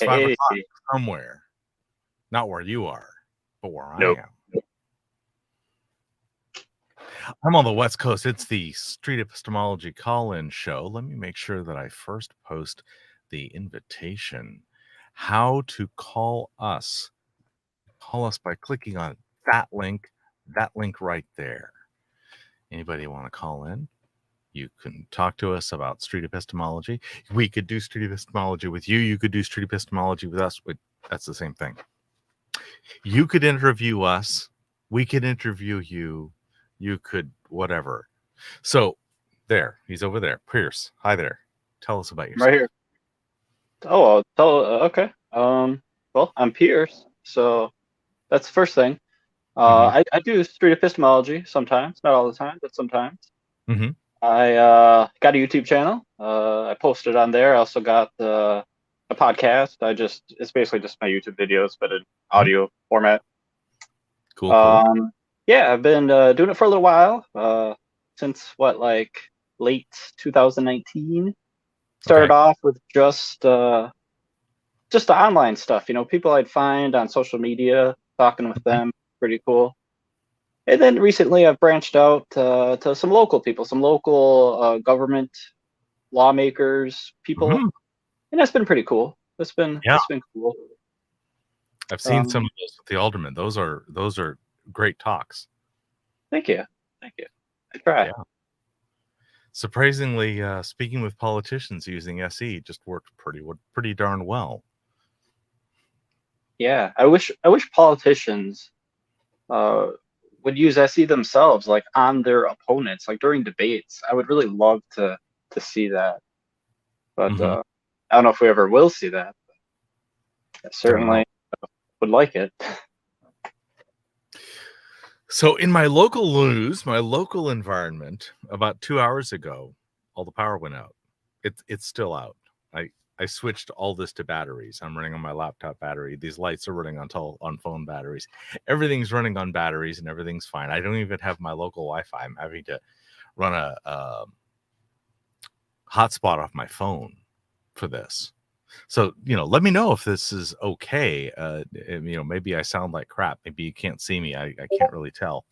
It's 5 o'clock somewhere. Not where you are, but where I am. I'm on the West Coast. It's the Street Epistemology call-in show. Let me make sure that I first post the invitation. How to call us. Call us by clicking on that link right there. Anybody want to call in? You can talk to us about street epistemology. We could do street epistemology with you. You could do street epistemology with us. That's the same thing. You could interview us. We could interview you. You could whatever. So there, he's over there. Peirce, hi there. Tell us about yourself. Right here. Oh, okay. Well, I'm Peirce, so that's the first thing. I do street epistemology sometimes, not all the time, but sometimes. Mm-hmm. I got a YouTube channel. I posted on there. I also got a podcast. It's basically just my YouTube videos, but in audio format. Cool. Yeah, I've been doing it for a little while. Since late 2019. Started off with just the online stuff. People I'd find on social media, talking with them, pretty cool. And then recently I've branched out to some local people, some local government lawmakers, people, and that's been pretty cool. It's been cool. I've seen some of those with the aldermen. Those are great talks. Thank you. I try. Yeah. Surprisingly, speaking with politicians using SE just worked pretty darn well. Yeah, I wish politicians would use SE themselves, on their opponents, during debates. I would really love to see that, but I don't know if we ever will see that. I certainly would like it. So in my local news, my local environment, about 2 hours ago, all the power went out. It's still out. I switched all this to batteries. I'm running on my laptop battery. These lights are running on phone batteries. Everything's running on batteries and everything's fine. I don't even have my local Wi-Fi. I'm having to run a hotspot off my phone for this. So, let me know if this is okay. Maybe I sound like crap. Maybe you can't see me. I can't really tell.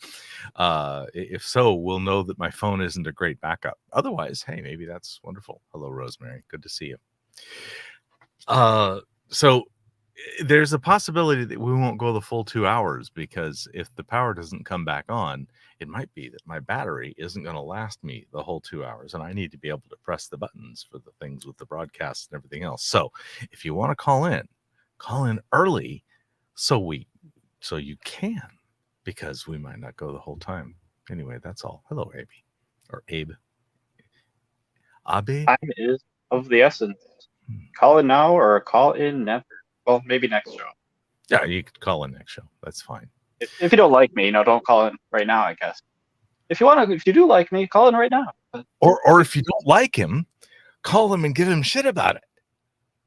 If so, we'll know that my phone isn't a great backup. Otherwise, hey, maybe that's wonderful. Hello, Rosemary. Good to see you. So there's a possibility that we won't go the full 2 hours, because if the power doesn't come back on, it might be that my battery isn't going to last me the whole 2 hours, and I need to be able to press the buttons for the things with the broadcast and everything else. So if you want to call in early so you can, because we might not go the whole time. Anyway, that's all. Hello, Abe. Or Abe. Abe? Time is of the essence. Call in now or call in never. Well, maybe next show. Yeah, you could call in next show. That's fine. If you don't like me, don't call in right now, I guess. If you do like me, call in right now. Or if you don't like him, call him and give him shit about it.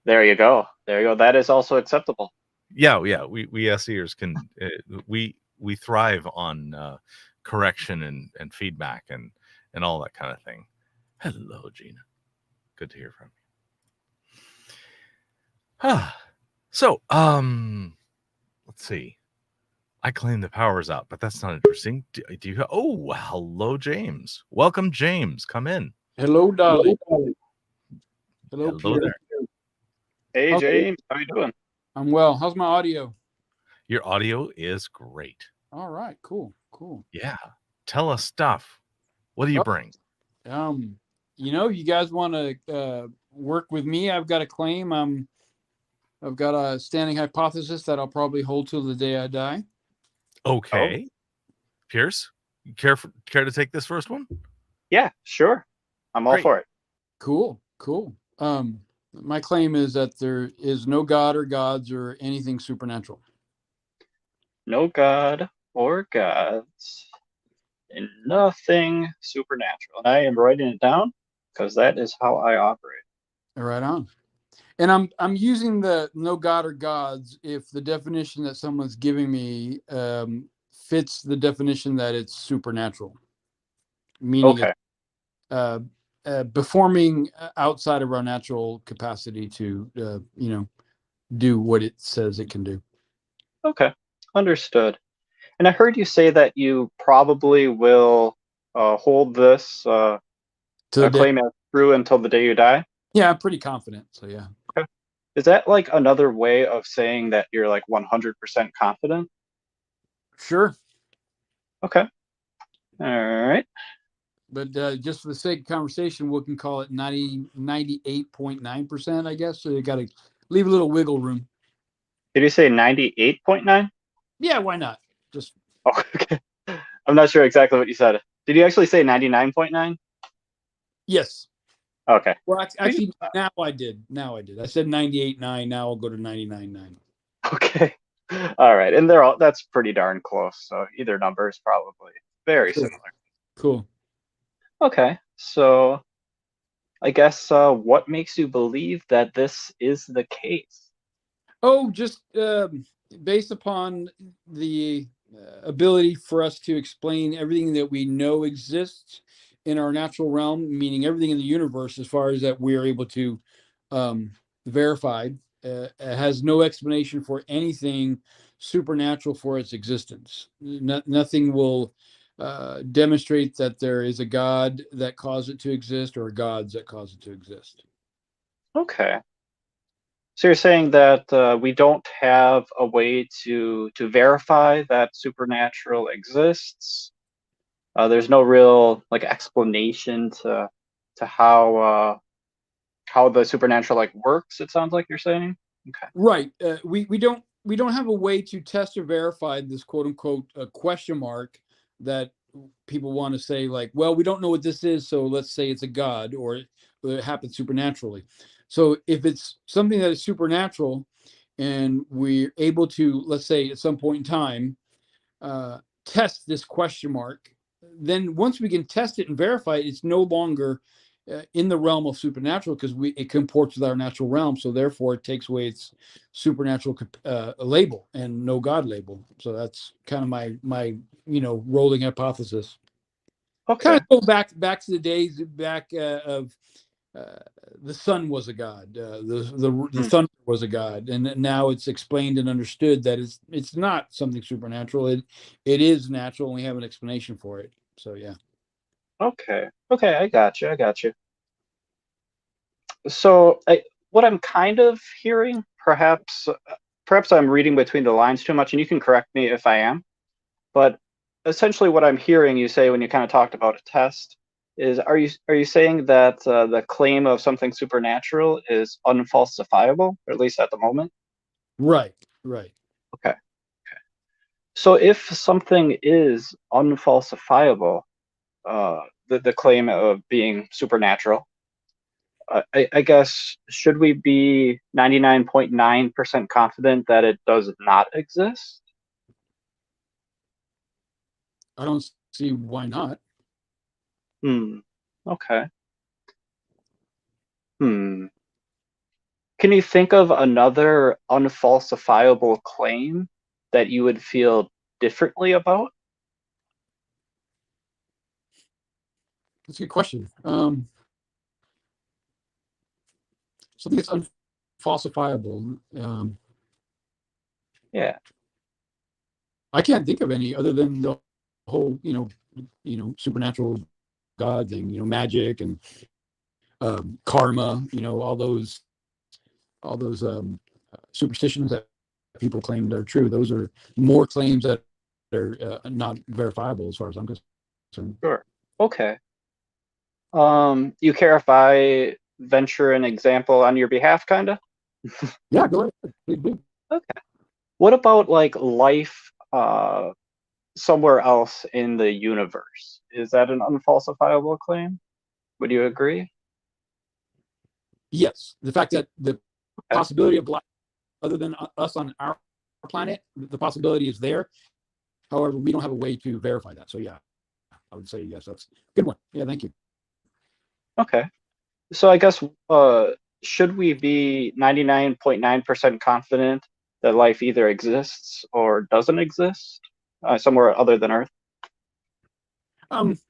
There you go. That is also acceptable. Yeah. We SEers can we thrive on correction and feedback and all that kind of thing. Hello, Gina. Good to hear from you. So, let's see. I claim the power's out, but that's not interesting. Do you? Oh, hello, James. Welcome, James. Come in. Hello, Dali. Hello there. Hey, James. How are you doing? I'm well. How's my audio? Your audio is great. All right. Cool. Yeah. Tell us stuff. What do you bring? You guys want to work with me? I've got a claim. I've got a standing hypothesis that I'll probably hold till the day I die. Okay. Peirce, you care to take this first one? Yeah, sure. I'm all for it. Cool. My claim is that there is no God or gods or anything supernatural. No God or gods and nothing supernatural. And I am writing it down because that is how I operate. Right on. And I'm using the no God or gods if the definition that someone's giving me fits the definition that it's supernatural, meaning performing outside of our natural capacity to do what it says it can do. Okay, understood. And I heard you say that you probably will hold this To the day. claim as true until the day you die. Yeah, I'm pretty confident. So yeah. Okay. Is that like another way of saying that you're like 100% confident? Sure. Okay. All right. But just for the sake of conversation, we can call it 98.9%, I guess. So you got to leave a little wiggle room. Did you say 98.9? Yeah, why not? Just. Oh, okay. I'm not sure exactly what you said. Did you actually say 99.9? Yes. Okay. Well, actually, now I did. I said 98.9. Now I'll go to 99.9. Okay. All right. And that's pretty darn close. So either number is probably very similar. Cool. Okay. So I guess what makes you believe that this is the case? Oh, just based upon the ability for us to explain everything that we know exists in our natural realm, meaning everything in the universe, as far as that we're able to verify, has no explanation for anything supernatural for its existence. Nothing will demonstrate that there is a God that caused it to exist or gods that cause it to exist. Okay. So you're saying that we don't have a way to verify that supernatural exists. There's no real like explanation to how the supernatural like works. It sounds like you're saying. Okay. Right. We don't have a way to test or verify this quote unquote question mark that people want to say, like, well, we don't know what this is, so let's say it's a god or it happened supernaturally. So if it's something that is supernatural and we're able to, let's say at some point in time, test this question mark, then once we can test it and verify it, it's no longer in the realm of supernatural because it comports with our natural realm. So therefore, it takes away its supernatural label and no God label. So that's kind of my rolling hypothesis. Okay. Kind of go back to the days back of the sun was a god, the thunder was a god, and now it's explained and understood that it's not something supernatural. It is natural, and we have an explanation for it. So yeah. Okay. I got you. So what I'm kind of hearing, perhaps I'm reading between the lines too much, and you can correct me if I am. But essentially, what I'm hearing you say when you kind of talked about a test is, are you saying that the claim of something supernatural is unfalsifiable, or at least at the moment? Right. Okay. So if something is unfalsifiable, the claim of being supernatural, I guess, should we be 99.9% confident that it does not exist? I don't see why not. Okay. Can you think of another unfalsifiable claim that you would feel differently about? That's a good question. Something that's unfalsifiable. Yeah. I can't think of any other than the whole, supernatural God thing, magic and karma, all those superstitions that people claim are true. Those are more claims that are not verifiable as far as I'm concerned. Sure. Okay. You care if I venture an example on your behalf, kind of? Yeah, go ahead. Okay. What about like life somewhere else in the universe? Is that an unfalsifiable claim? Would you agree? Yes, the fact that the possibility of life other than us on our planet, the possibility is there. However, we don't have a way to verify that. So yeah, I would say yes. That's a good one. Yeah, thank you. Okay. So I guess should we be 99.9% confident that life either exists or doesn't exist somewhere other than Earth? I think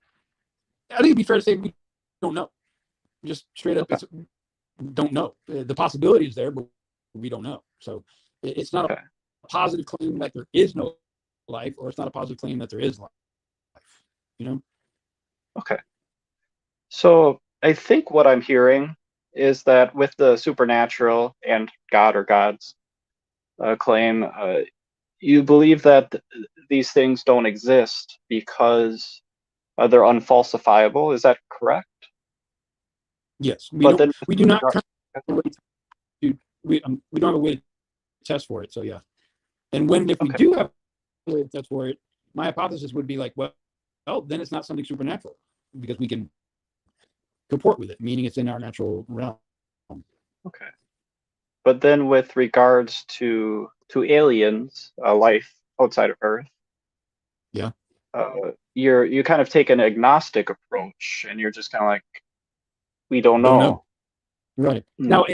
it'd be fair to say we don't know. Just straight up, don't know. The possibility is there, but we don't know. So it's not Okay. a positive claim that there is no life, or it's not a positive claim that there is life. You know? Okay. So I think what I'm hearing is that with the supernatural and God or gods claim, you believe that these things don't exist because they're unfalsifiable. Is that correct? Yes, But then we do not we don't have a way to test for it. So yeah, and if we Okay. do have a way to test for it, my hypothesis would be like, well, then it's not something supernatural because we can comport with it, meaning it's in our natural realm. Okay. But then with regards to aliens, life outside of Earth, Yeah. You kind of take an agnostic approach, and you're just kind of like, we don't know. Right. Now,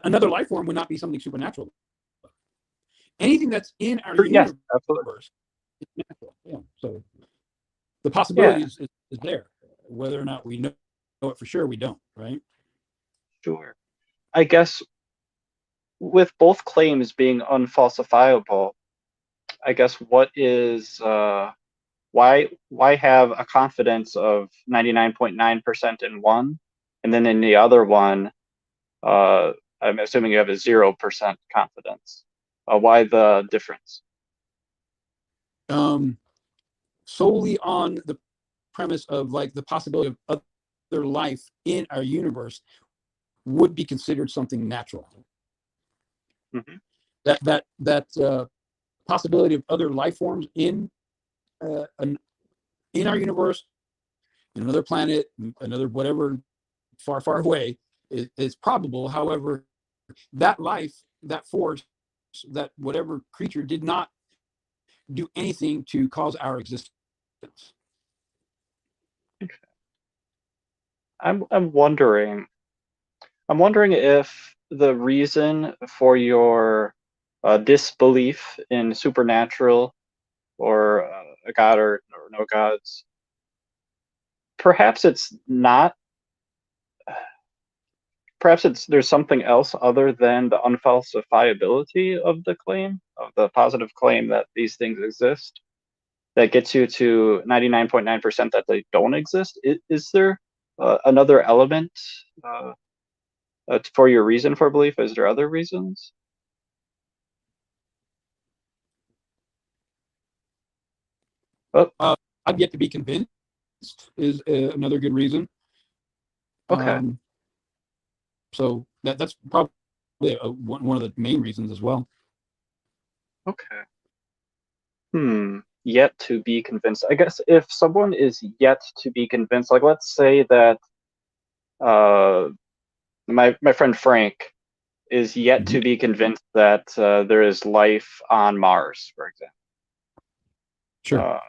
another life form would not be something supernatural. Anything that's in our Yes, universe absolutely. is natural. Yeah. So the possibility is there. Whether or not we know it for sure, we don't. Right. Sure. I guess with both claims being unfalsifiable, I guess what is why have a confidence of 99.9% in one, and then in the other one, I'm assuming you have a 0% confidence. Why the difference? Solely on the premise of like the possibility of other life in our universe would be considered something natural. Mm-hmm. That possibility of other life forms in our universe, in another planet, another whatever, far away, is probable. However, that life, that force, that whatever creature did not do anything to cause our existence. I'm wondering if the reason for your disbelief in supernatural or a god or no gods, perhaps it's not. Perhaps there's something else other than the unfalsifiability of the claim, of the positive claim that these things exist, that gets you to 99.9% that they don't exist. Is there another element for your reason for belief? Is there other reasons? Oh, I've yet to be convinced is another good reason. okay. So that's probably one of the main reasons as well. Okay. Yet to be convinced. I guess if someone is yet to be convinced, like let's say that my friend Frank is yet to be convinced that there is life on Mars, for example. Sure.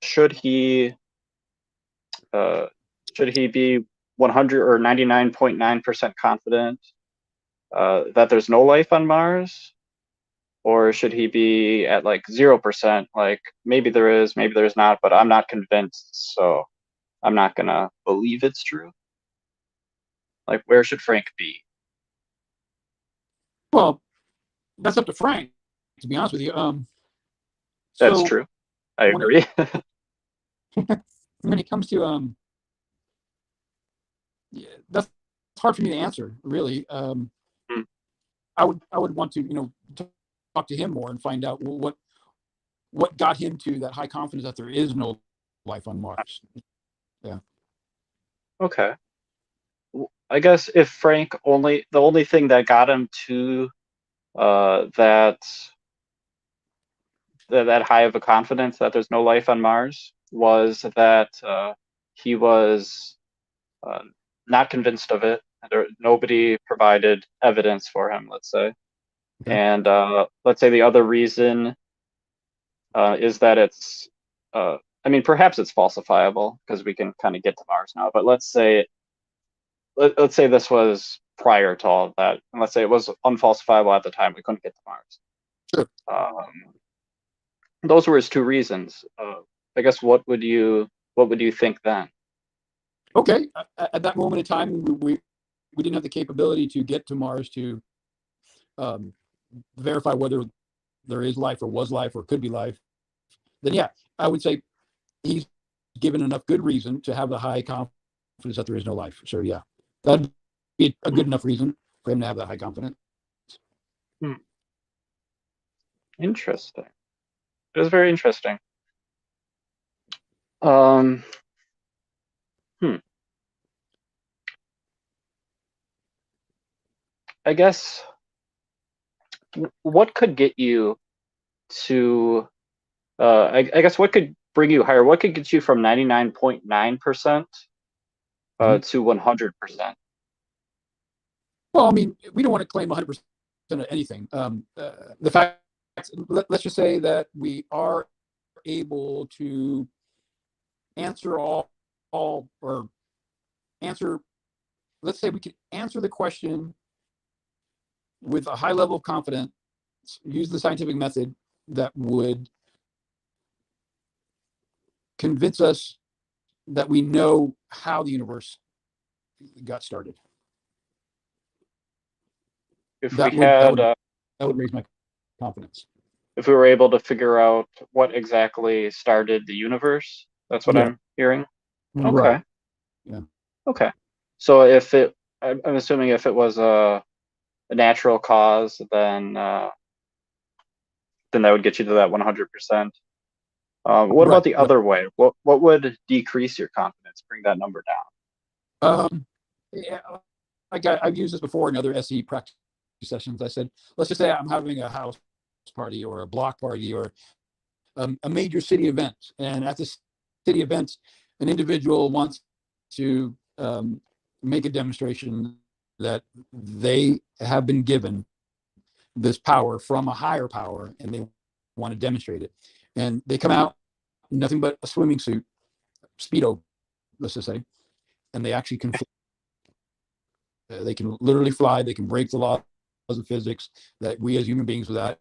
Should he be 100 or 99.9% confident that there's no life on Mars? Or should he be at like 0%, like maybe there is, maybe there's not, but I'm not convinced, so I'm not gonna believe it's true? Like, where should Frank be? Well, that's up to Frank, to be honest with you. That's So true. I agree. when it comes to yeah, that's hard for me to answer, really. I would want to talk to him more and find out what got him to that high confidence that there is no life on Mars. Yeah. Okay. I guess if Frank the only thing that got him to that high of a confidence that there's no life on Mars was that he was not convinced of it. Nobody provided evidence for him, let's say. Okay. And let's say the other reason is that it's, I mean, perhaps it's falsifiable because we can kind of get to Mars now. But let's say this was prior to all of that, and let's say it was unfalsifiable at the time. We couldn't get to Mars. Sure. Those were his two reasons. I guess what would you think then? Okay. At that moment in time, we didn't have the capability to get to Mars to verify whether there is life or was life or could be life, then yeah, I would say he's given enough good reason to have the high confidence that there is no life. So yeah, that'd be a good enough reason for him to have that high confidence. Interesting. It was very interesting. I guess what could get you to I guess what could bring you higher? What could get you from 99.9% to 100%? Well, I mean, we don't want to claim 100% of anything. The fact, let's just say that we are able to answer all or answer, let's say we can answer the question with a high level of confidence, use the scientific method that would convince us that we know how the universe got started. If we had, that would raise my confidence. If we were able to figure out what exactly started the universe, that's what I'm hearing. Okay. Right. Yeah. Okay. So if I'm assuming if it was a natural cause, then that would get you to that 100%. What about the other way? What would decrease your confidence, bring that number down? Yeah, I've used this before in other SE practice sessions. I said, let's just say I'm having a house party or a block party or a major city event, and at this city event, an individual wants to make a demonstration that they have been given this power from a higher power, and they want to demonstrate it. And they come out nothing but a swimming suit, Speedo, let's just say, and they actually can fly. They can literally fly. They can break the laws of physics that we as human beings, without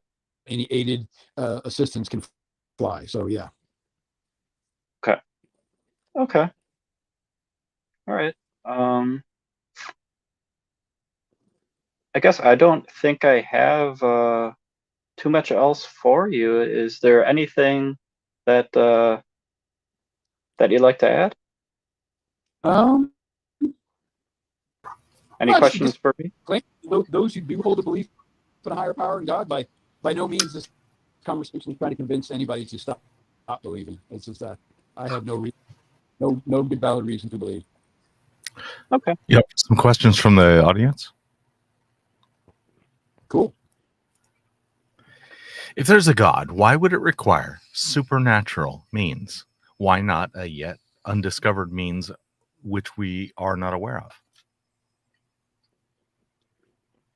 any aided assistance, can fly. So yeah. Okay. All right. I guess I don't think I have too much else for you. Is there anything that you'd like to add? Any questions for me? Those who do hold a belief in a higher power and God, by no means this conversation is trying to convince anybody to stop believing. It's just that I have no good valid reason to believe. Okay. Yep. Some questions from the audience. Cool. If there's a God, why would it require supernatural means? Why not a yet undiscovered means which we are not aware of?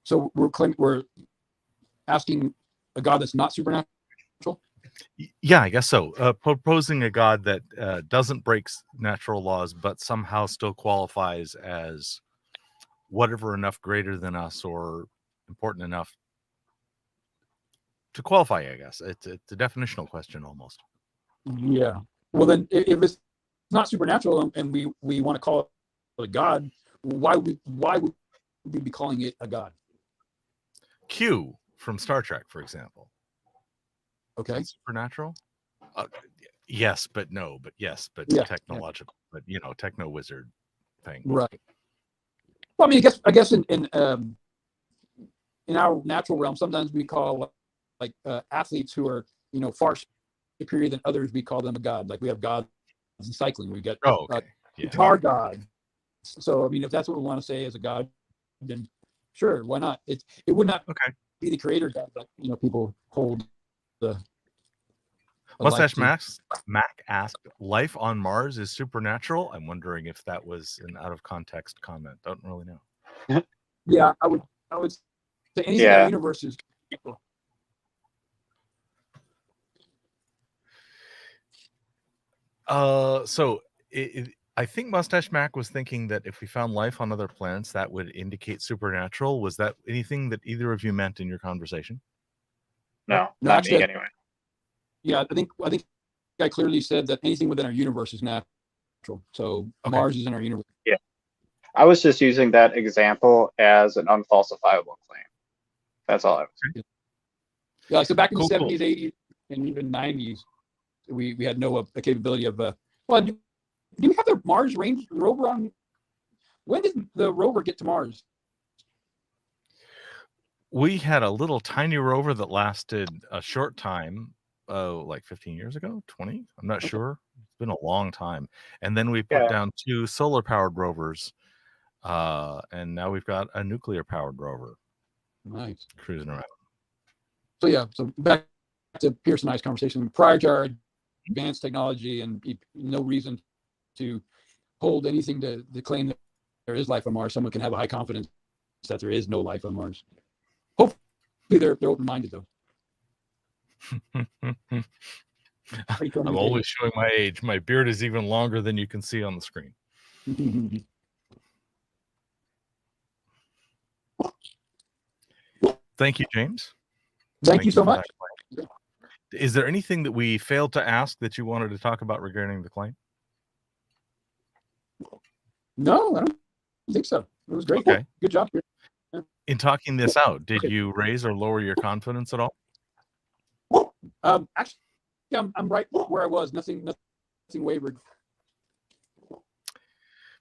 So we're asking a God that's not supernatural? Yeah, I guess so. Proposing a God that doesn't break natural laws, but somehow still qualifies as whatever enough greater than us or important enough to qualify, I guess. It's a definitional question almost. Yeah. Well, then if it's not supernatural and we want to call it a God, why would we be calling it a God? Q from Star Trek, for example. Okay. Supernatural? Yes, but no, but yes, but technological, but techno wizard thing. Right. Well, I mean, I guess in our natural realm, sometimes we call like athletes who are far superior than others. We call them a god. Like we have gods in cycling. We got guitar god. So I mean, if that's what we want to say as a god, then sure, why not? It would not be the creator god, but people hold the. Mustache Mac asked, "Life on Mars is supernatural?" I'm wondering if that was an out of context comment. Don't really know. Yeah, I would say anything in the universe is. I think Mustache Mac was thinking that if we found life on other planets, that would indicate supernatural. Was that anything that either of you meant in your conversation? No, not me anyway. Yeah, I think I clearly said that anything within our universe is natural. So Mars is in our universe. Yeah, I was just using that example as an unfalsifiable claim. That's all I was. Yeah, so back in Cool, the cool. 70s, 80s, and even 90s, we had no capability of. Well, do you have the Mars range rover on? When did the rover get to Mars? We had a little tiny rover that lasted a short time, like 15 years ago, 20. I'm not sure. It's been a long time. And then we put Yeah. down 2 solar-powered rovers, and now we've got a nuclear-powered rover Nice. cruising around. So yeah, so back to Peirce and I's conversation. Prior to our advanced technology and no reason to hold anything to claim that there is life on Mars, someone can have a high confidence that there is no life on Mars. Hopefully they're open-minded though. I'm always showing my age. My beard is even longer than you can see on the screen. Thank you, James. Thank you so for much. that claim. Is there anything that we failed to ask that you wanted to talk about regarding the claim? No, I don't think so. It was great. Okay. Good job. In talking this out, did you raise or lower your confidence at all? Actually, I'm right where I was. Nothing wavered.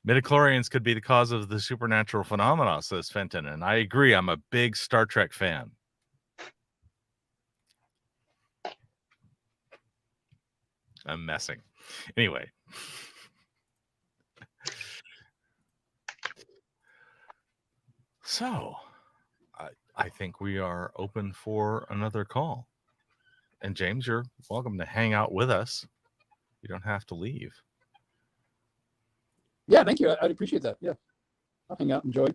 Midichlorians could be the cause of the supernatural phenomena, says Fenton, and I agree. I'm a big Star Trek fan. I'm messing. Anyway. So, I think we are open for another call. And James, you're welcome to hang out with us. You don't have to leave. Yeah, thank you. I'd appreciate that. Yeah, I'll hang out, enjoy.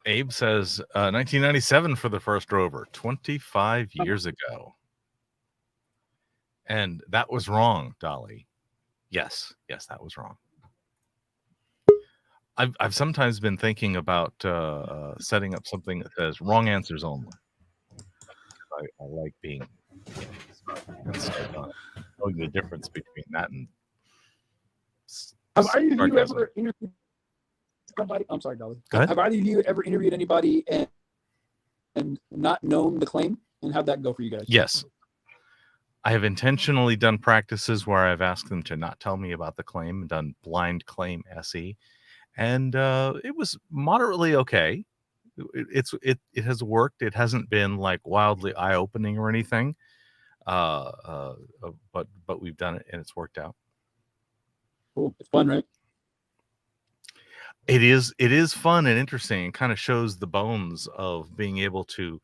Abe says 1997 for the first rover, 25 years ago. And that was wrong, Dali. Yes, that was wrong. I've sometimes been thinking about setting up something that says wrong answers only. I like being knowing the difference between that and Have either of you ever interviewed somebody? I'm sorry, Dali. Have either of you ever interviewed anybody and not known the claim? And how'd that go for you guys? Yes. I have intentionally done practices where I've asked them to not tell me about the claim, done blind claim SE, and it was moderately okay. It has worked. It hasn't been like wildly eye-opening or anything, but we've done it and it's worked out. Cool. It's fun, right? It is fun and interesting and kind of shows the bones of being able to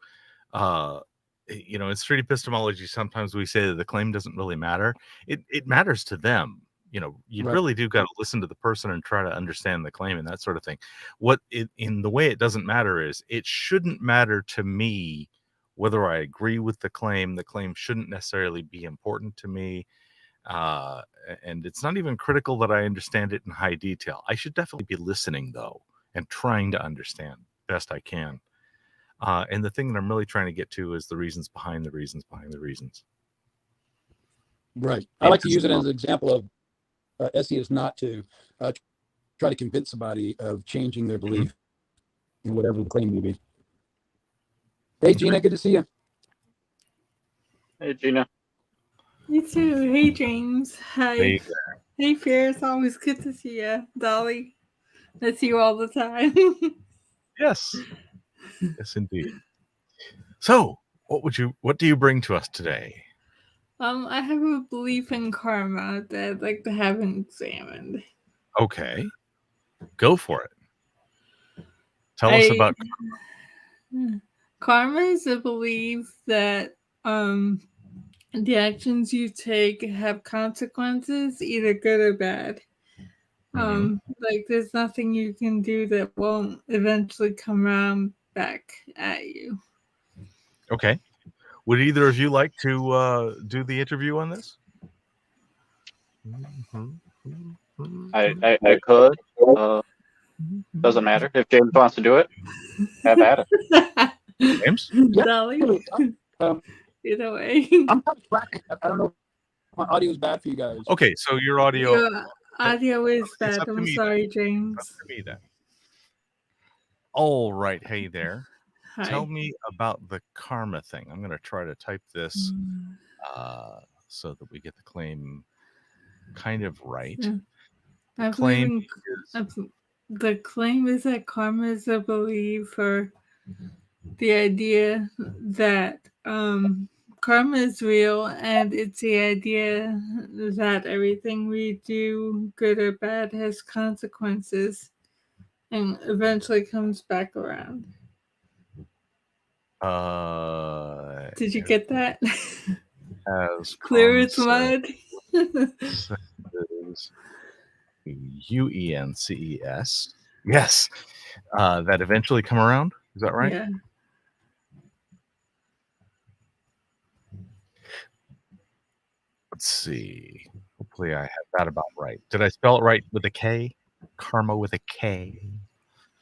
in street epistemology, sometimes we say that the claim doesn't really matter. It matters to them. You really do got to listen to the person and try to understand the claim and that sort of thing. In the way it doesn't matter is it shouldn't matter to me whether I agree with the claim. The claim shouldn't necessarily be important to me. And it's not even critical that I understand it in high detail. I should definitely be listening, though, and trying to understand best I can. And the thing that I'm really trying to get to is the reasons behind the reasons behind the reasons. Right. I like to use it as an example of SE is not to try to convince somebody of changing their belief in whatever the claim may be. Hey, Gina, good to see you. Hey, Gina. You too. Hey, James. Hi. Hey, Peirce. Always good to see you. Dali. I see you all the time. Yes. Yes, indeed. So, what do you bring to us today? I have a belief in karma that I'd like to have examined. Okay. Go for it. Tell us about karma. Karma is a belief that the actions you take have consequences, either good or bad. Like there's nothing you can do that won't eventually come around back at you. Okay. Would either of you like to do the interview on this? I could. Doesn't matter. If James wants to do it, have at it. James? Dali? Either way. I'm kind of tracking. I don't know if my audio is bad for you guys. Okay, so your audio... Your audio is bad. I'm sorry, James. It's up to me then. All right. Hey there. Tell Hi. me about the karma thing. I'm going to try to type this Mm, so that we get the claim kind of right. yeah. The I believe claim in is the claim is that karma is a belief for the idea that karma is real, and it's the idea that everything we do, good or bad, has consequences and eventually comes back around. Did you get that? as Clear as mud. consequences, UENCES. Yes. That eventually come around. Is that right? Yeah. Let's see. Hopefully I have that about right. Did I spell it right with a K? Karma with a K.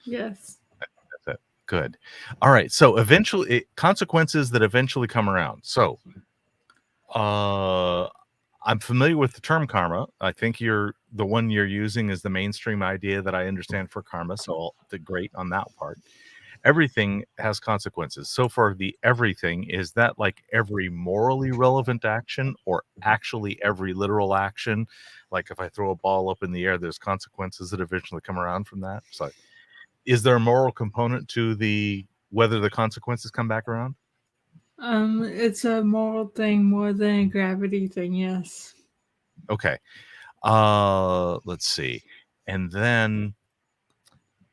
Yes. That's it. Good. All right. So eventually, consequences that eventually come around. So, I'm familiar with the term karma. I think the one you're using is the mainstream idea that I understand for karma. So, great on that part. Everything has consequences. So far, the everything, is that like every morally relevant action or actually every literal action? Like if I throw a ball up in the air, there's consequences that eventually come around from that. So is there a moral component to whether the consequences come back around? It's a moral thing more than a gravity thing, yes. Okay. Let's see. And then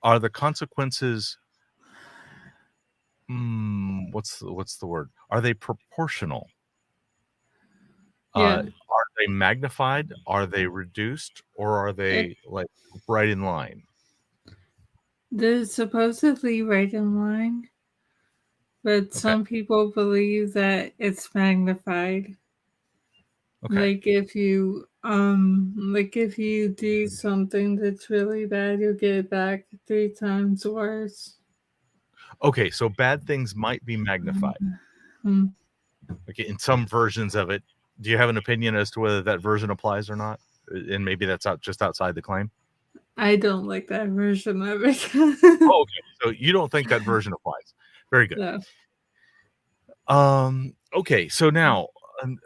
are the consequences what's the word? Are they proportional? Yeah. Are they magnified? Are they reduced? Or are they like right in line? They're supposedly right in line, but Okay. some people believe that it's magnified. Okay. Like if you do something that's really bad, you'll get it back 3 times worse. Okay. So bad things might be magnified. Mhm. Okay. In some versions of it, do you have an opinion as to whether that version applies or not? And maybe that's just outside the claim. I don't like that version of it. Oh, okay. So you don't think that version applies. Very good. No. Okay. So now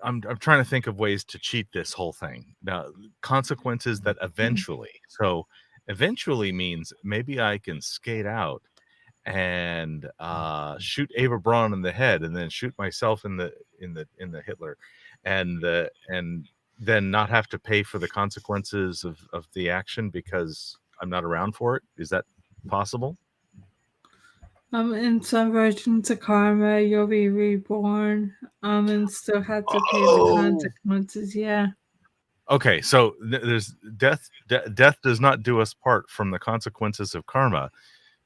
I'm trying to think of ways to cheat this whole thing. Now, consequences that eventually. So eventually means maybe I can skate out and shoot Ava Braun in the head, and then shoot myself in the Hitler, and then not have to pay for the consequences of the action because I'm not around for it. Is that possible? In some versions of karma, you'll be reborn, and still have to pay the Oh, consequences. Yeah. okay. So there's death. Death does not do us part from the consequences of karma.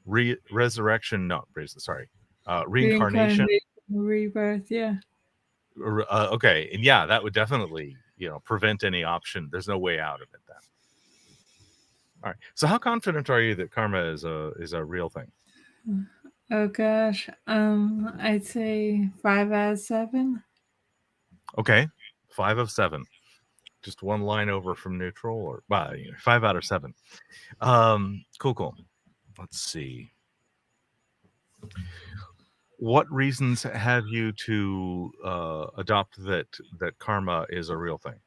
Resurrection, no, sorry, reincarnation. Reincarnation, rebirth. Yeah. Okay, and yeah, that would definitely prevent any option. There's no way out of it then. All right. So how confident are you that karma is a real thing? Oh gosh. I'd say 5 out of 7. Okay, 5 of 7. Just one line over from neutral, or 5 out of 7. Cool. Let's see. What reasons have you to adopt that karma is a real thing?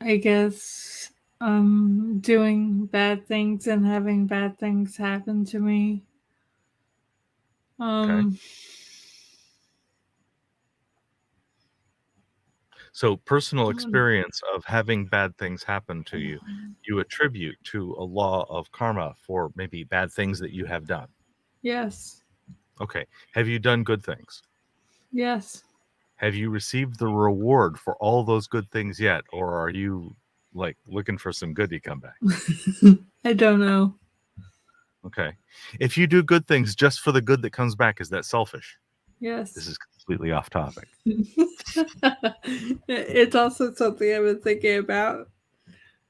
I guess doing bad things and having bad things happen to me. Okay. So personal experience of having bad things happen to you, you attribute to a law of karma for maybe bad things that you have done. Yes. Okay. Have you done good things? Yes. Have you received the reward for all those good things yet? Or are you like looking for some good to come back? I don't know. Okay. If you do good things just for the good that comes back, is that selfish? Yes. This is completely off topic. It's also something I've been thinking about.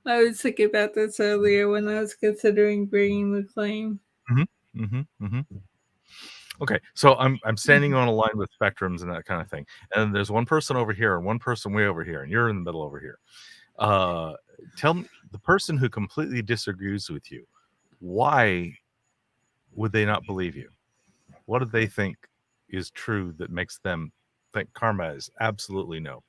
I was thinking about this earlier when I was considering bringing the claim. Okay, so I'm standing on a line with spectrums and that kind of thing, and there's one person over here and one person way over here, and you're in the middle over here. Tell me, the person who completely disagrees with you, why would they not believe you? What do they think is true that makes them think karma is absolutely no?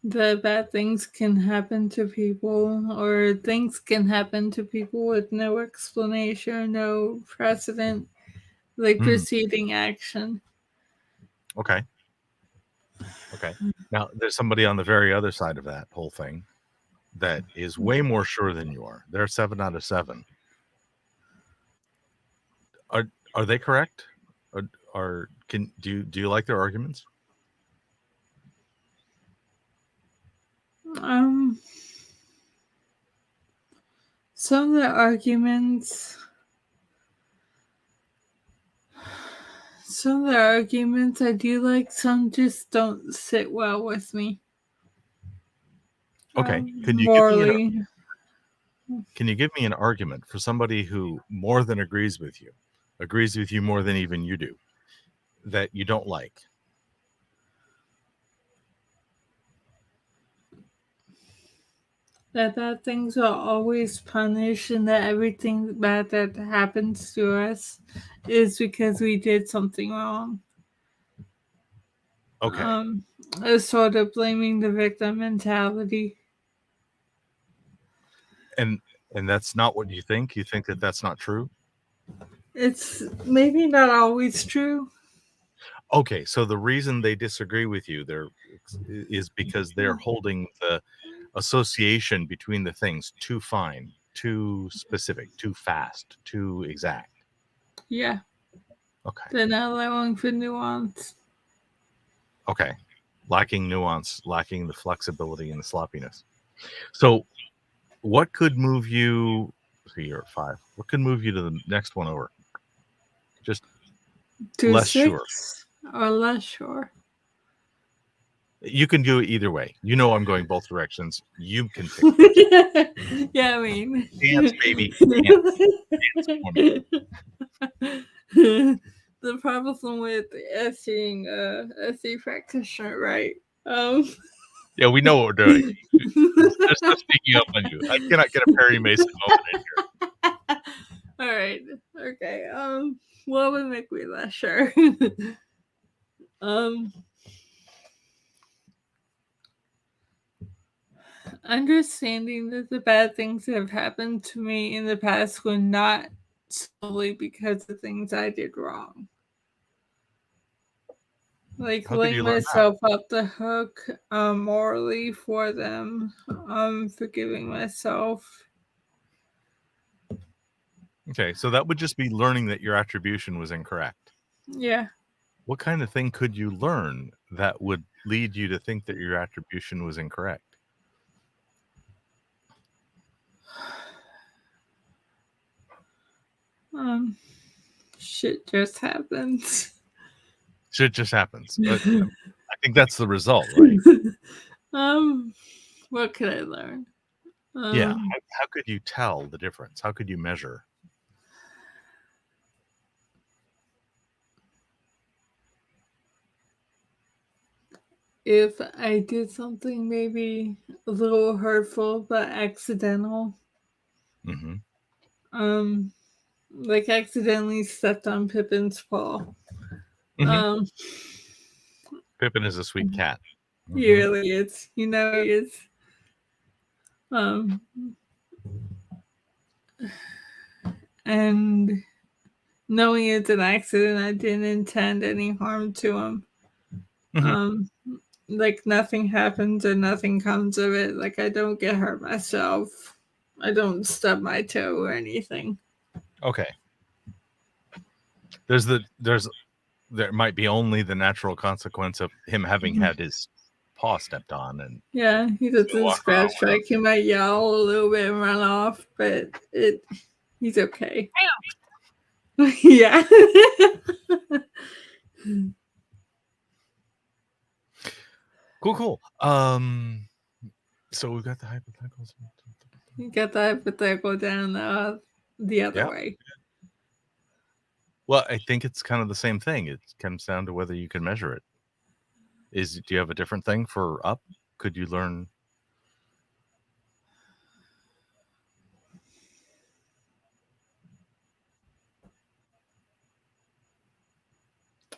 That bad things can happen to people, or things can happen to people with no explanation, no precedent, like preceding action. Okay. Now, there's somebody on the very other side of that whole thing that is way more sure than you are. They're 7 out of 7. Are they correct? Do you like their arguments? Some of the arguments I do like, some just don't sit well with me. Okay. Morally. Can you give me an argument for somebody who more than agrees with you more than even you do, that you don't like? That bad things are always punished, and that everything bad that happens to us is because we did something wrong. Okay. It's sort of blaming the victim mentality. And that's not what you think? You think that that's not true? It's maybe not always true. Okay, so the reason they disagree with you there is because they're holding the association between the things too fine, too specific, too fast, too exact. Yeah. Okay. They're not allowing for nuance. Okay. Lacking nuance, lacking the flexibility and the sloppiness. So what could move you, see, you're at 5. What could move you to the next one over? Just To less 6 sure. or less sure. You can do it either way. You know I'm going both directions. You can pick. Yeah, I mean. Dance, baby. Dance. The problem with being a SE practitioner, right? Yeah, we know what we're doing. Just speaking up on you. I cannot get a Perry Mason moment in here. All right. Okay. What would make me less sure? Understanding that the bad things that have happened to me in the past were not solely because of things I did wrong. Like letting myself off the hook morally for them, forgiving myself. Okay, so that would just be learning that your attribution was incorrect. Yeah. What kind of thing could you learn that would lead you to think that your attribution was incorrect? Shit just happens. Shit just happens. But I think that's the result, right? What could I learn? Yeah. How could you tell the difference? How could you measure? If I did something maybe a little hurtful but accidental, like accidentally stepped on Pippin's paw. Pippin is a sweet cat. He really is. You know he is. And knowing it's an accident, I didn't intend any harm to him. Like nothing happens and nothing comes of it. Like I don't get hurt myself. I don't stub my toe or anything. Okay. There might be only the natural consequence of him having had his paw stepped on, and yeah, he doesn't scratch back. He might yell a little bit and run off, but he's okay. Yeah. Cool. So we've got the hypotheticals. You got the hypothetical down the other way. Well, I think it's kind of the same thing. It comes down to whether you can measure it. Do you have a different thing for up? Could you learn?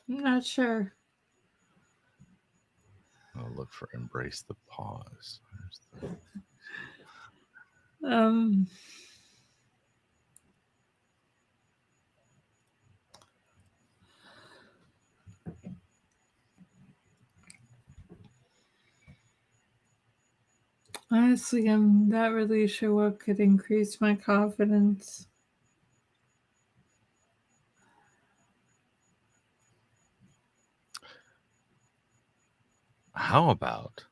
I'm not sure. I'll look for embrace the pause. Honestly, I'm not really sure what could increase my confidence. How about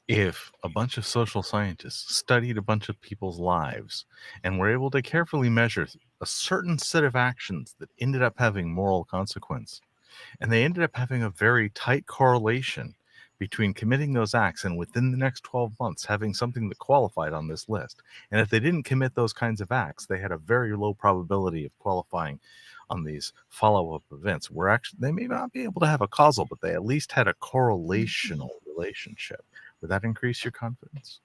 if a bunch of social scientists studied a bunch of people's lives and were able to carefully measure a certain set of actions that ended up having moral consequence, and they ended up having a very tight correlation between committing those acts and within the next 12 months having something that qualified on this list. And if they didn't commit those kinds of acts, they had a very low probability of qualifying on these follow-up events, where actually they may not be able to have a causal, but they at least had a correlational relationship. Would that increase your confidence?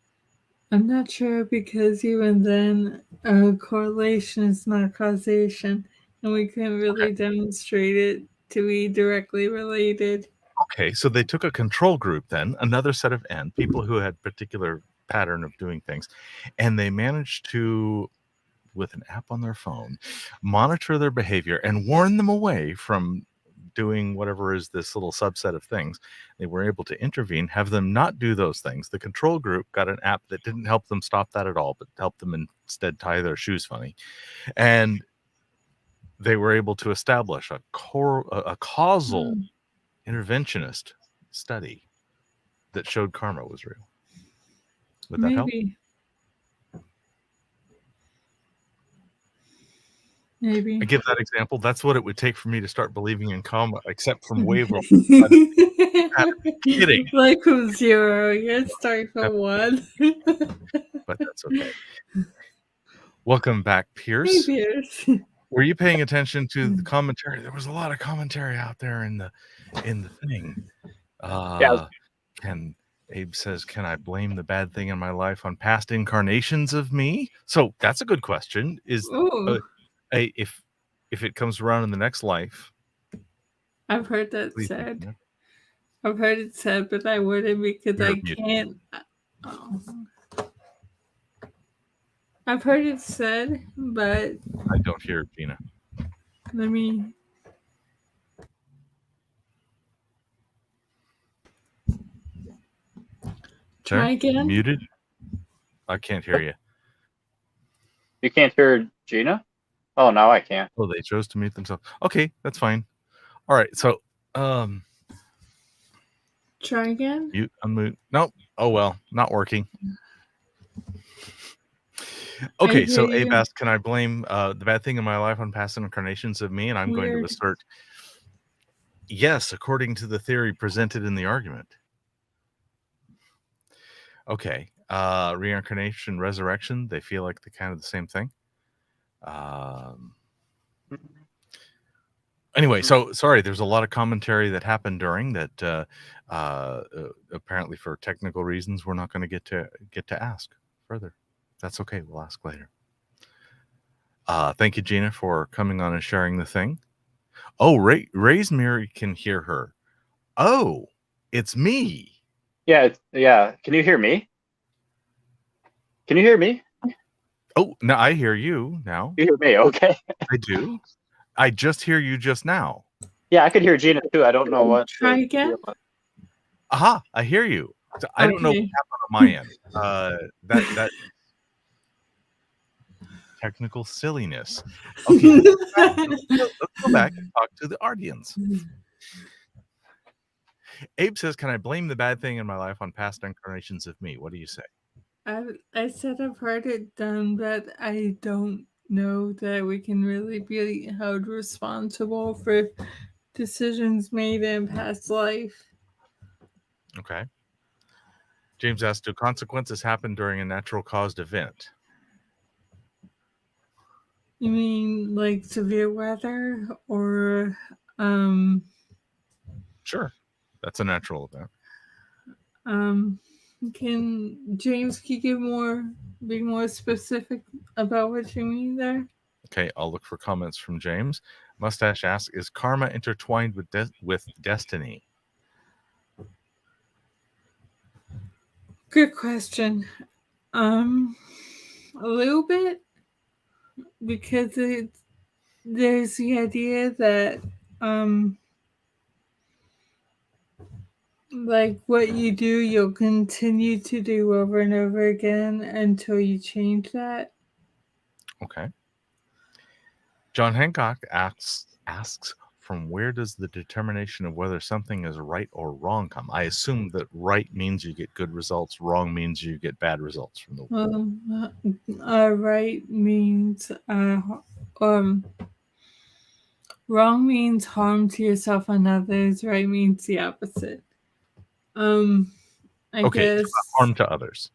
I'm not sure, because even then, correlation is not causation, and we couldn't really demonstrate it to be directly related. Okay, so they took a control group then, another set of N, people who had particular pattern of doing things, and they managed to, with an app on their phone, monitor their behavior and warn them away from doing whatever is this little subset of things. They were able to intervene, have them not do those things. The control group got an app that didn't help them stop that at all, but helped them instead tie their shoes funny. And they were able to establish a causal interventionist study that showed karma was real. Would that help? Maybe. I give that example. That's what it would take for me to start believing in karma, except from waiver. Kidding. Like from 0, you start from 1. But that's okay. Welcome back, Peirce. Hey, Peirce. Were you paying attention to the commentary? There was a lot of commentary out there in the thing. Abe says, can I blame the bad thing in my life on past incarnations of me? So that's a good question. Is if it comes around in the next life. I've heard that said. I've heard it said, but I wouldn't, because I can't. I've heard it said, but I don't hear it, Gina. Let me. Try again. Muted. I can't hear you. You can't hear Gina? Oh, now I can't. Oh, they chose to mute themselves. Okay, that's fine. All right, so try again. You unmute. Nope. Oh well, not working. Okay, so Abe asked, can I blame the bad thing in my life on past incarnations of me? And I'm going to assert yes, according to the theory presented in the argument. Okay. Reincarnation, resurrection, they feel like they're kind of the same thing. Anyway, so sorry, there's a lot of commentary that happened during that. Apparently, for technical reasons, we're not going to get to ask further. That's okay. We'll ask later. Thank you, Gina, for coming on and sharing the thing. Oh, Ray's Mary can hear her. Oh, it's me. Yeah. Can you hear me? Can you hear me? Oh, no, I hear you now. You hear me? Okay. I do. I just hear you just now. Yeah, I could hear Gina too. I don't know what. Try again. Aha! I hear you. So I don't know what happened on my end. That technical silliness. Okay, let's go back and talk to the audience. Abe says, "Can I blame the bad thing in my life on past incarnations of me?" What do you say? I said I've heard it done, but I don't know that we can really be held responsible for decisions made in past life. Okay. James asks, do consequences happen during a natural caused event? You mean like severe weather or Sure. That's a natural event. Can James be more specific about what you mean there? Okay, I'll look for comments from James. Mustache asks, is karma intertwined with destiny? Good question. A little bit, because there's the idea that like what you do, you'll continue to do over and over again until you change that. Okay. John Hancock asks, from where does the determination of whether something is right or wrong come? I assume that right means you get good results, wrong means you get bad results from the world. Right means wrong means harm to yourself and others. Right means the opposite. I guess harm to others.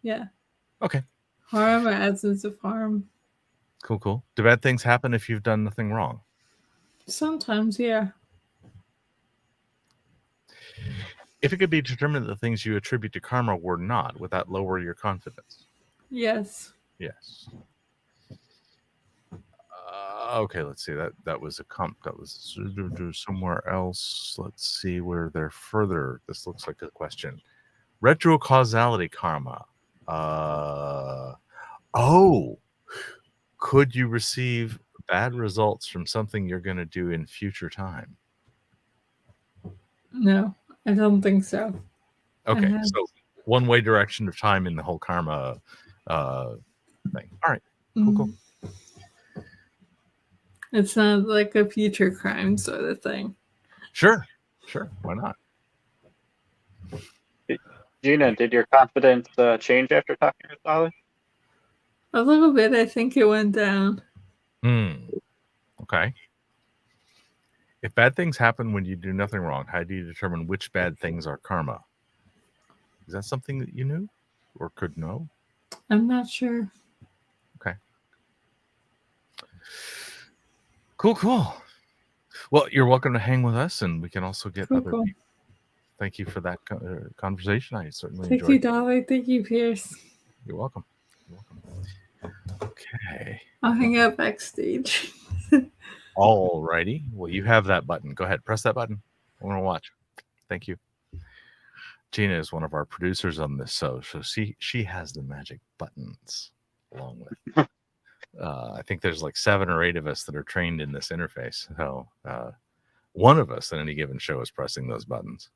Yeah. Okay. Harm or absence of harm. Cool. Do bad things happen if you've done nothing wrong? Sometimes, yeah. If it could be determined that the things you attribute to karma were not, would that lower your confidence? Yes. Yes. Okay, let's see. That was a comp. That was somewhere else. Let's see where they're further. This looks like a question. Retrocausality karma. Could you receive bad results from something you're going to do in future time? No, I don't think so. Okay, so one-way direction of time in the whole karma thing. All right, cool. It's not like a future crime sort of thing. Sure. Why not? Gina, did your confidence change after talking with Dali? A little bit. I think it went down. Okay. If bad things happen when you do nothing wrong, how do you determine which bad things are karma? Is that something that you knew or could know? I'm not sure. Okay. Cool. Well, you're welcome to hang with us, and we can also get other people. Thank you for that conversation. I certainly enjoyed it. Thank you, Dali. Thank you, Peirce. You're welcome. Okay. I'll hang out backstage. All righty. Well, you have that button. Go ahead. Press that button. I want to watch. Thank you. Gina is one of our producers on this show, so she has the magic buttons along with. I think there's like 7 or 8 of us that are trained in this interface. So one of us at any given show is pressing those buttons.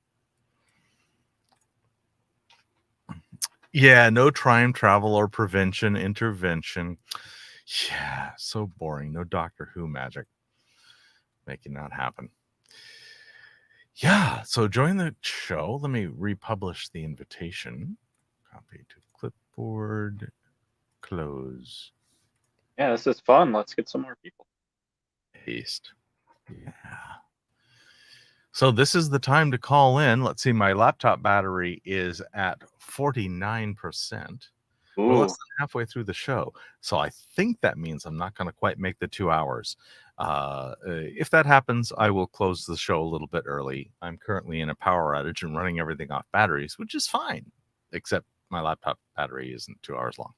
Yeah, no time travel or intervention. Yeah, so boring. No Doctor Who magic. Making that happen. Yeah, so join the show. Let me republish the invitation. Copy to clipboard. Close. Yeah, this is fun. Let's get some more people. Paste. Yeah. So this is the time to call in. Let's see. My laptop battery is at 49%. We're less than halfway through the show. So I think that means I'm not going to quite make the 2 hours. If that happens, I will close the show a little bit early. I'm currently in a power outage and running everything off batteries, which is fine, except my laptop battery isn't 2 hours long.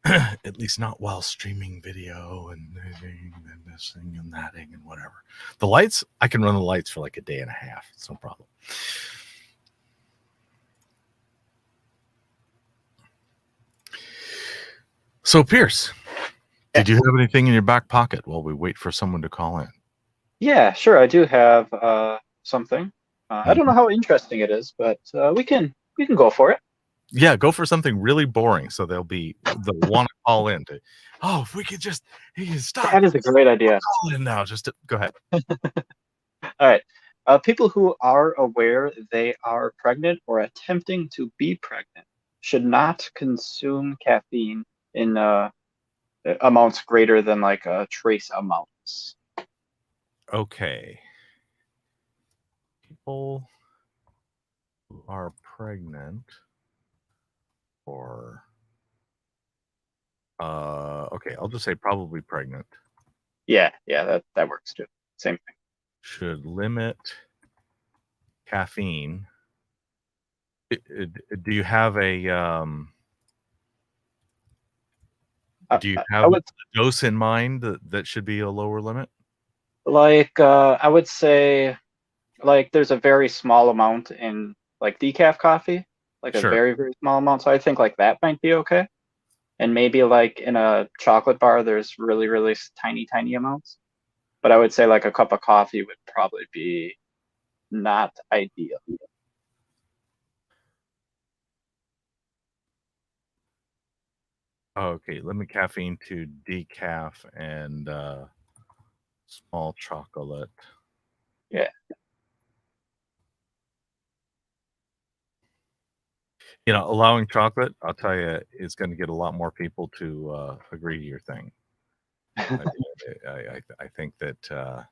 At least not while streaming video and this thing and that thing and whatever. The lights, I can run the lights for like a day and a half. It's no problem. So, Peirce, did you have anything in your back pocket while we wait for someone to call in? Yeah, sure. I do have something. I don't know how interesting it is, but we can go for it. Yeah, go for something really boring, so they'll want to call in. If we could just stop. That is a great idea. Call in now. Go ahead. All right. People who are aware they are pregnant or attempting to be pregnant should not consume caffeine in amounts greater than like trace amounts. Okay. People who are pregnant or okay, I'll just say probably pregnant. Yeah, that works too. Same thing. Should limit caffeine. Do you have a a dose in mind that should be a lower limit? Like, I would say, like, there's a very small amount in like decaf coffee, like a Sure. very, very small amount. So I think like that might be okay. And maybe like in a chocolate bar, there's really, really tiny, tiny amounts. But I would say like a cup of coffee would probably be not ideal. Okay, limit caffeine to decaf and small chocolate. Yeah. You know, allowing chocolate, I'll tell you, is going to get a lot more people to agree to your thing. I think that,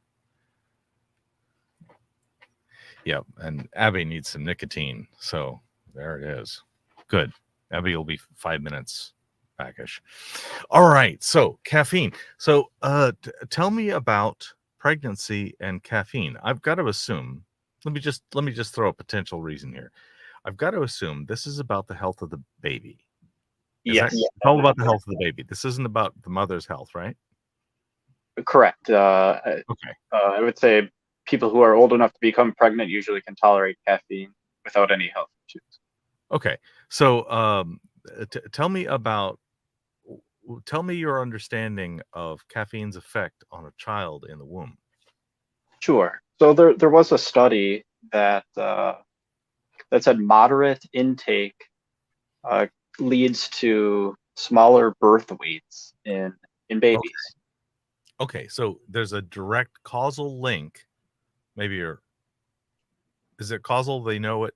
yeah, and Abby needs some nicotine. So there it is. Good. Abby will be 5 minutes backish. All right. So caffeine. So tell me about pregnancy and caffeine. I've got to assume, let me just throw a potential reason here. I've got to assume this is about the health of the baby. Yes. It's all about the health of the baby. This isn't about the mother's health, right? Correct. Okay. I would say people who are old enough to become pregnant usually can tolerate caffeine without any health issues. Okay. So tell me your understanding of caffeine's effect on a child in the womb. Sure. So there was a study that that said moderate intake leads to smaller birth weights in babies. Okay, so there's a direct causal link. Maybe is it causal? They know it.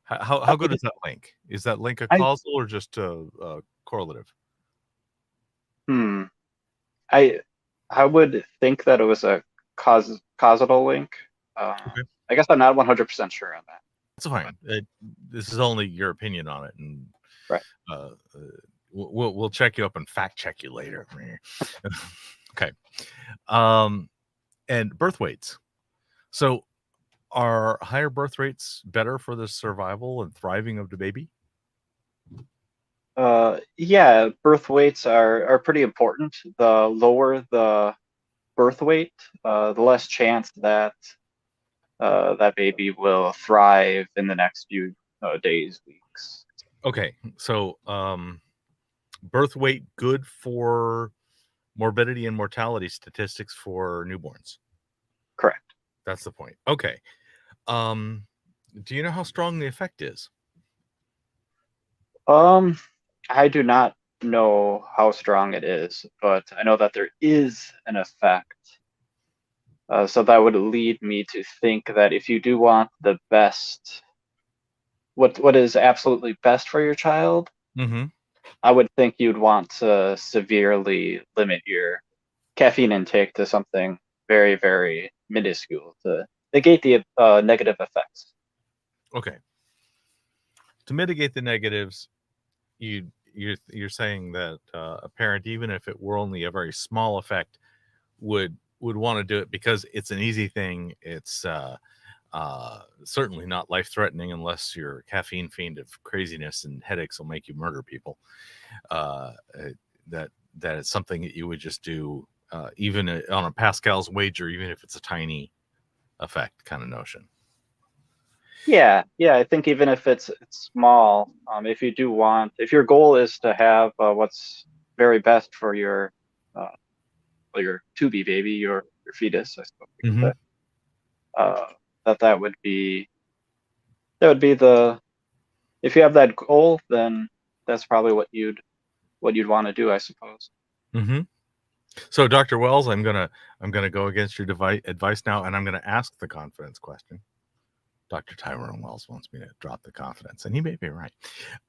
How good is that link? Is that link a causal or just a correlative? I would think that it was a causal link. Okay. I guess I'm not 100% sure on that. That's fine. This is only your opinion on it, and right. We'll check you up and fact check you later. Okay. And birth weights. So, are higher birth rates better for the survival and thriving of the baby? Yeah, birth weights are pretty important. The lower the birth weight, the less chance that that baby will thrive in the next few days, weeks. Okay, so birth weight good for morbidity and mortality statistics for newborns. Correct. That's the point. Okay. Do you know how strong the effect is? I do not know how strong it is, but I know that there is an effect. So that would lead me to think that if you do want the best, what is absolutely best for your child, I would think you'd want to severely limit your caffeine intake to something very, very minuscule to negate the negative effects. Okay. To mitigate the negatives, you're saying that a parent, even if it were only a very small effect, would want to do it because it's an easy thing. It's certainly not life-threatening unless you're a caffeine fiend of craziness and headaches will make you murder people. That is something that you would just do even on a Pascal's wager, even if it's a tiny effect kind of notion. Yeah, I think even if it's small, if your goal is to have what's very best for your to-be baby, your fetus, I suppose, that would be the, if you have that goal, then that's probably what you'd want to do, I suppose. So, Dr. Wells, I'm gonna go against your advice now, and I'm gonna ask the confidence question. Dr. Tyrone Wells wants me to drop the confidence, and he may be right.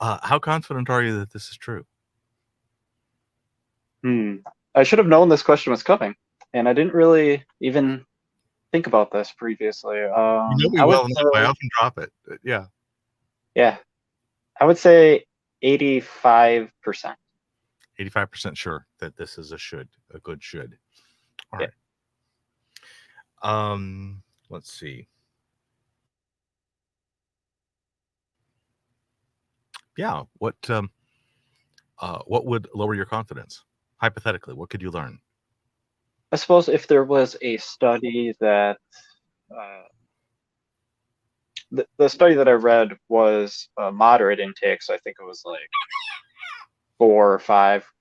How confident are you that this is true? I should have known this question was coming, and I didn't really even think about this previously. I often drop it. Yeah. Yeah. I would say 85%. 85% sure that this is a good should. All right. Let's see. Yeah. What would lower your confidence? Hypothetically, what could you learn? I suppose if there was a study that the study that I read was moderate intake, so I think it was like 4 or 5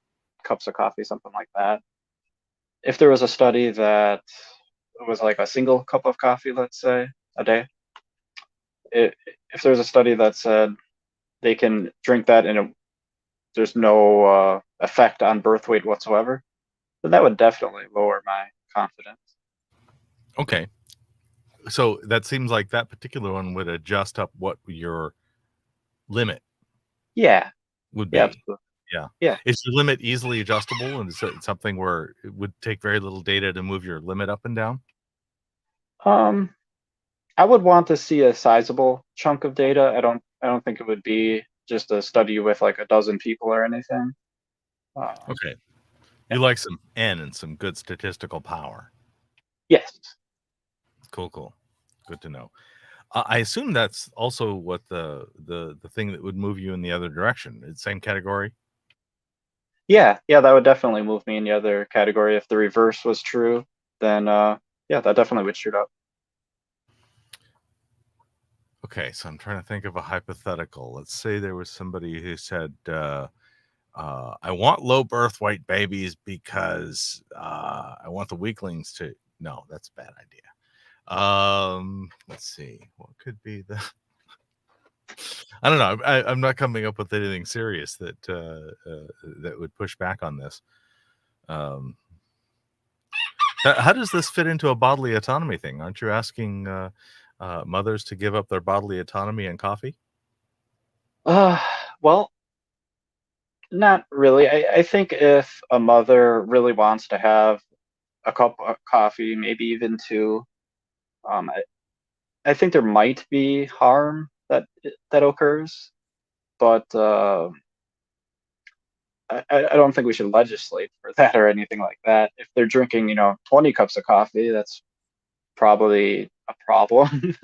cups of coffee, something like that. If there was a study that was like a single cup of coffee, let's say, a day, if there's a study that said they can drink that and there's no effect on birth weight whatsoever, then that would definitely lower my confidence. Okay. So that seems like that particular one would adjust up what your limit Yeah. would be. Yeah, absolutely. Yeah. Yeah. Is your limit easily adjustable, and is it something where it would take very little data to move your limit up and down? I would want to see a sizable chunk of data. I don't think it would be just a study with like a dozen people or anything. Okay. You like some N and some good statistical power. Yes. Cool. Good to know. I assume that's also what the thing that would move you in the other direction. It's same category. Yeah, that would definitely move me in the other category. If the reverse was true, then yeah, that definitely would shoot up. Okay, so I'm trying to think of a hypothetical. Let's say there was somebody who said, I want low birth weight babies because I want the weaklings to. No, that's a bad idea. Let's see. What could be the. I don't know. I'm not coming up with anything serious that that would push back on this. How does this fit into a bodily autonomy thing? Aren't you asking mothers to give up their bodily autonomy and coffee? Well, not really. I think if a mother really wants to have a cup of coffee, maybe even 2, I think there might be harm that occurs, but I don't think we should legislate for that or anything like that. If they're drinking, 20 cups of coffee, that's probably a problem.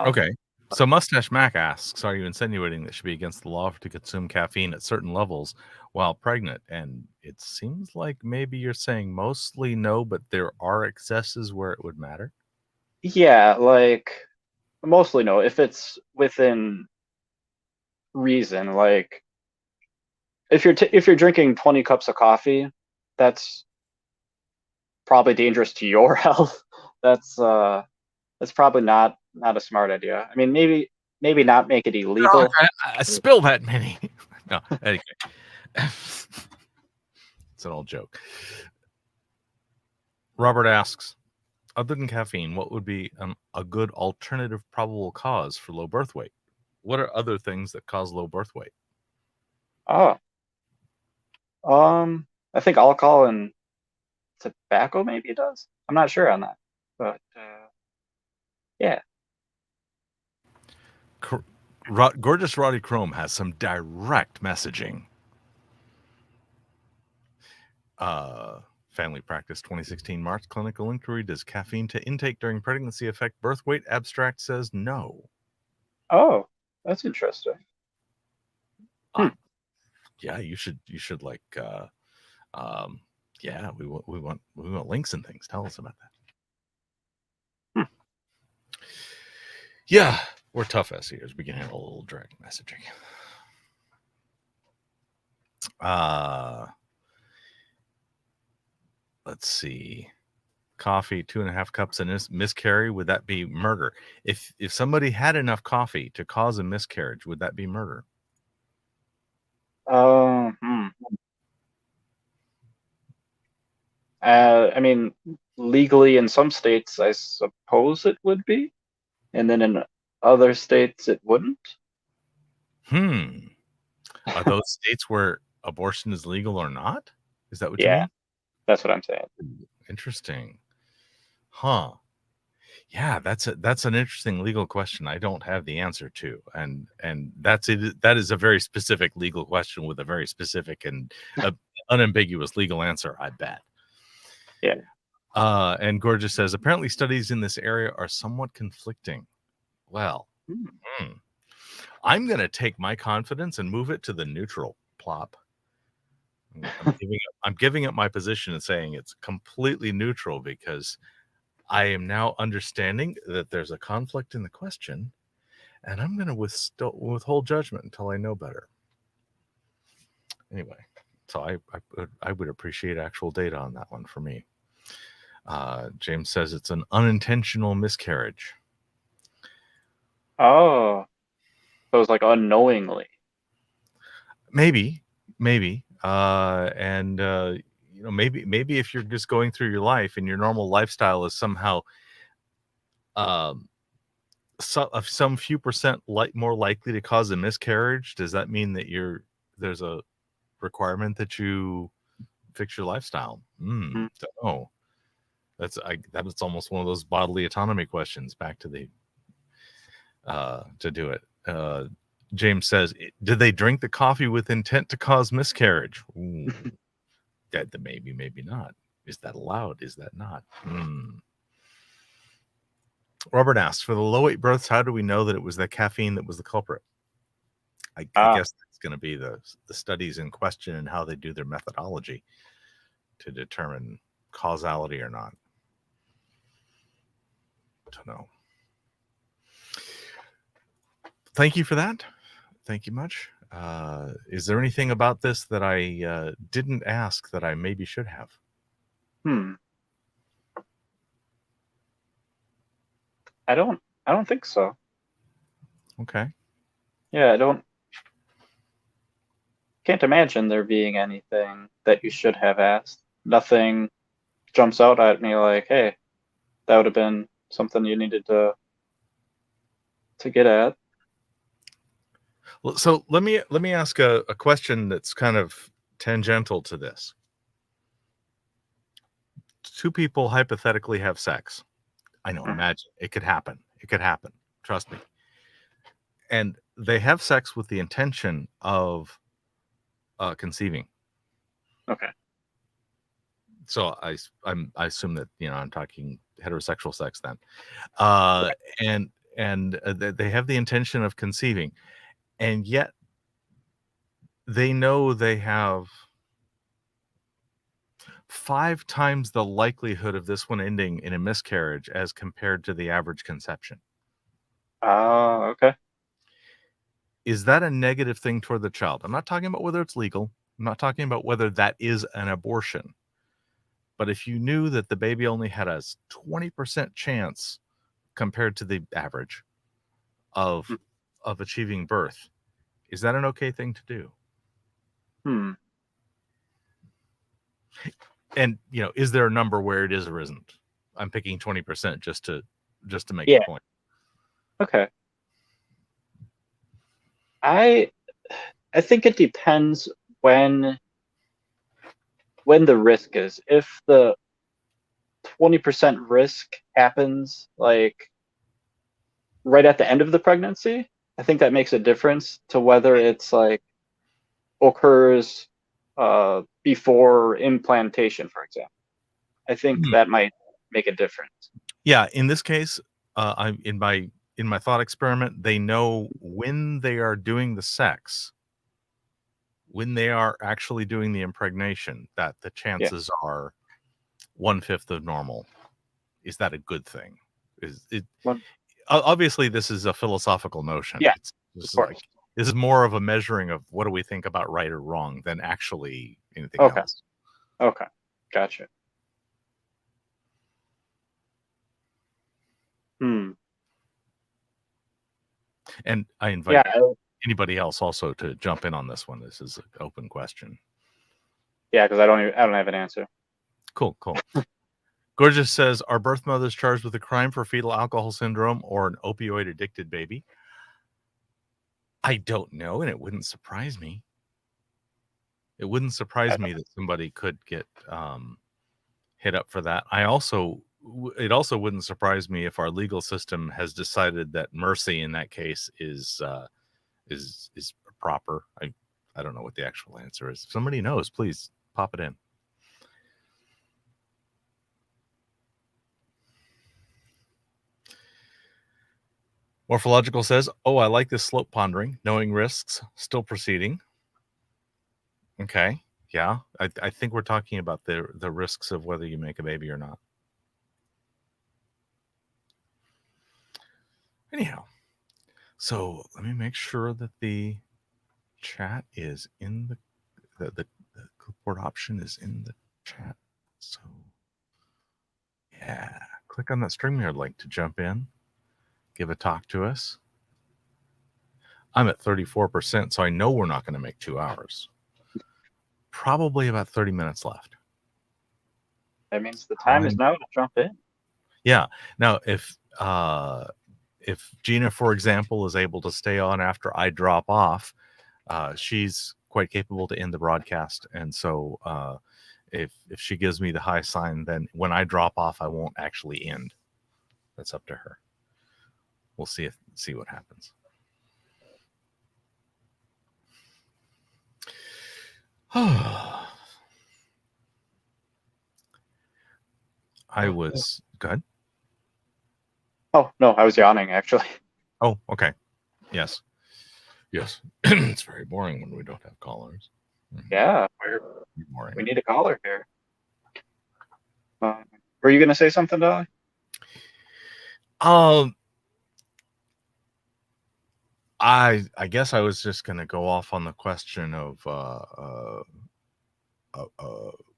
Okay. So Mustache Mac asks, are you insinuating that it should be against the law to consume caffeine at certain levels while pregnant? And it seems like maybe you're saying mostly no, but there are excesses where it would matter. Yeah, like mostly no. If it's within reason, like if you're drinking 20 cups of coffee, that's probably dangerous to your health. That's probably not a smart idea. I mean, maybe not make it illegal. I spill that many. No, anyway. It's an old joke. Robert asks, other than caffeine, what would be a good alternative probable cause for low birth weight? What are other things that cause low birth weight? Oh, I think alcohol and tobacco maybe does. I'm not sure on that, but yeah. Gorgeous Roddy Chrome has some direct messaging. Family Practice 2016 March Clinical Inquiry. Does caffeine to intake during pregnancy affect birth weight? Abstract says no. Oh, that's interesting. Yeah, you should like yeah, we want links and things. Tell us about that. Yeah, we're tough SEOs. We can handle a little direct messaging. Let's see. Coffee, 2.5 cups and miscarry, would that be murder? If somebody had enough coffee to cause a miscarriage, would that be murder? I mean, legally in some states, I suppose it would be, and then in other states, it wouldn't. Are those states where abortion is legal or not? Is that what you Yeah, mean? that's what I'm saying. Interesting. Huh. Yeah, that's an interesting legal question I don't have the answer to. And that's it. That is a very specific legal question with a very specific and unambiguous legal answer, I bet. Yeah. And Gorgeous says, apparently studies in this area are somewhat conflicting. Well, I'm going to take my confidence and move it to the neutral plop. I'm giving up my position and saying it's completely neutral because I am now understanding that there's a conflict in the question, and I'm going to withhold judgment until I know better. Anyway, so I would appreciate actual data on that one for me. James says it's an unintentional miscarriage. Oh, so it was like unknowingly. Maybe. And maybe if you're just going through your life and your normal lifestyle is somehow some few percent more likely to cause a miscarriage, does that mean that there's a requirement that you fix your lifestyle? Don't know. That's almost one of those bodily autonomy questions. Back to the to do it. James says, did they drink the coffee with intent to cause miscarriage? Ooh. That maybe not. Is that allowed? Is that not? Robert asks, for the low weight births, how do we know that it was the caffeine that was the culprit? I guess that's going to be the studies in question and how they do their methodology to determine causality or not. Don't know. Thank you for that. Thank you much. Is there anything about this that I didn't ask that I maybe should have? I don't think so. Okay. Yeah, can't imagine there being anything that you should have asked. Nothing jumps out at me like, hey, that would have been something you needed to get at. Well, so let me ask a question that's kind of tangential to this. Two people hypothetically have sex. I know, imagine. It could happen. Trust me. And they have sex with the intention of conceiving. Okay. So I assume that, I'm talking heterosexual sex then. And they have the intention of conceiving, and yet they know they have 5 times the likelihood of this one ending in a miscarriage as compared to the average conception. Okay. Is that a negative thing toward the child? I'm not talking about whether it's legal. I'm not talking about whether that is an abortion. But if you knew that the baby only had a 20% chance compared to the average of achieving birth, is that an okay thing to do? And is there a number where it is or isn't? I'm picking 20% just to make the point. Okay. I think it depends when the risk is. If the 20% risk happens like right at the end of the pregnancy, I think that makes a difference to whether it's like occurs before implantation, for example. I think that might make a difference. Yeah, in this case, in my thought experiment, they know when they are doing the sex, when they are actually doing the impregnation, that the chances are 1/5 of normal. Is that a good thing? Obviously, this is a philosophical notion. Yeah, this is more of a measuring of what do we think about right or wrong than actually anything else. Okay, gotcha. And I invite anybody else also to jump in on this one. This is an open question. Yeah, because I don't have an answer. Cool. Gorgeous says, are birth mothers charged with a crime for fetal alcohol syndrome or an opioid addicted baby? I don't know, and it wouldn't surprise me. It wouldn't surprise me that somebody could get hit up for that. It also wouldn't surprise me if our legal system has decided that mercy in that case is proper. I don't know what the actual answer is. If somebody knows, please pop it in. Morphological says, oh, I like this slope pondering, knowing risks, still proceeding. Okay. Yeah, I think we're talking about the risks of whether you make a baby or not. Anyhow, so let me make sure that the chat is in the clipboard option is in the chat. So yeah, click on that StreamYard link to jump in, give a talk to us. I'm at 34%, so I know we're not going to make 2 hours. Probably about 30 minutes left. That means the time is now to jump in. Yeah. Now, if Gina, for example, is able to stay on after I drop off, she's quite capable to end the broadcast. And so if she gives me the high sign, then when I drop off, I won't actually end. That's up to her. We'll see what happens. I was good. Oh no, I was yawning actually. Oh, okay. Yes. It's very boring when we don't have callers. Yeah, we need a caller here. Were you going to say something, Dali? I guess I was just going to go off on the question of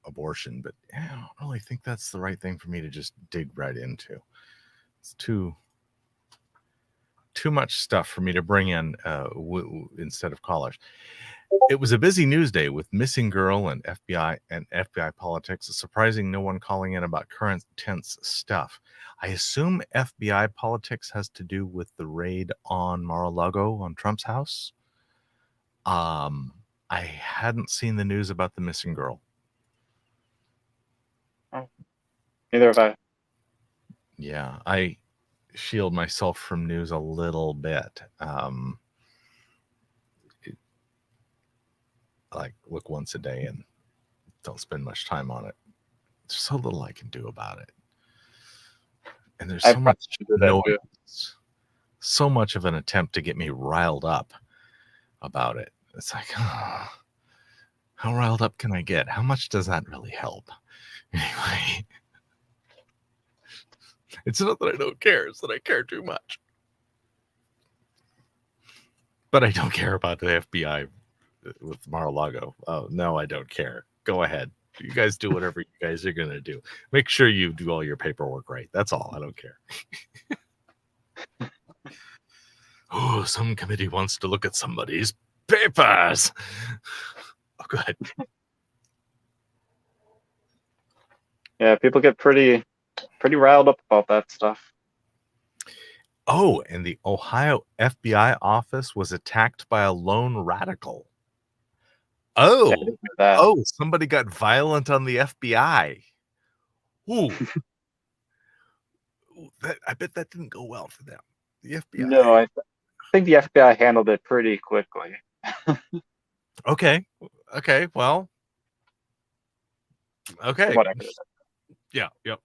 abortion, but I don't really think that's the right thing for me to just dig right into. It's too much stuff for me to bring in instead of callers. It was a busy news day with missing girl and FBI politics. It's surprising no one calling in about current tense stuff. I assume FBI politics has to do with the raid on Mar-a-Lago on Trump's house. I hadn't seen the news about the missing girl. Oh, neither have I. Yeah, I shield myself from news a little bit. Like look once a day and don't spend much time on it. There's so little I can do about it. And there's so much noise, so much of an attempt to get me riled up about it. It's like, how riled up can I get? How much does that really help? Anyway, it's not that I don't care, it's that I care too much. But I don't care about the FBI with Mar-a-Lago. Oh, no, I don't care. Go ahead. You guys do whatever you guys are going to do. Make sure you do all your paperwork right. That's all. I don't care. Oh, some committee wants to look at somebody's papers. Oh, go ahead. Yeah, people get pretty riled up about that stuff. Oh, and the Ohio FBI office was attacked by a lone radical. Oh, somebody got violent on the FBI. Ooh. I bet that didn't go well for them. The FBI. No, I think the FBI handled it pretty quickly. Okay. Well. Okay. Whatever. Yeah. Yep.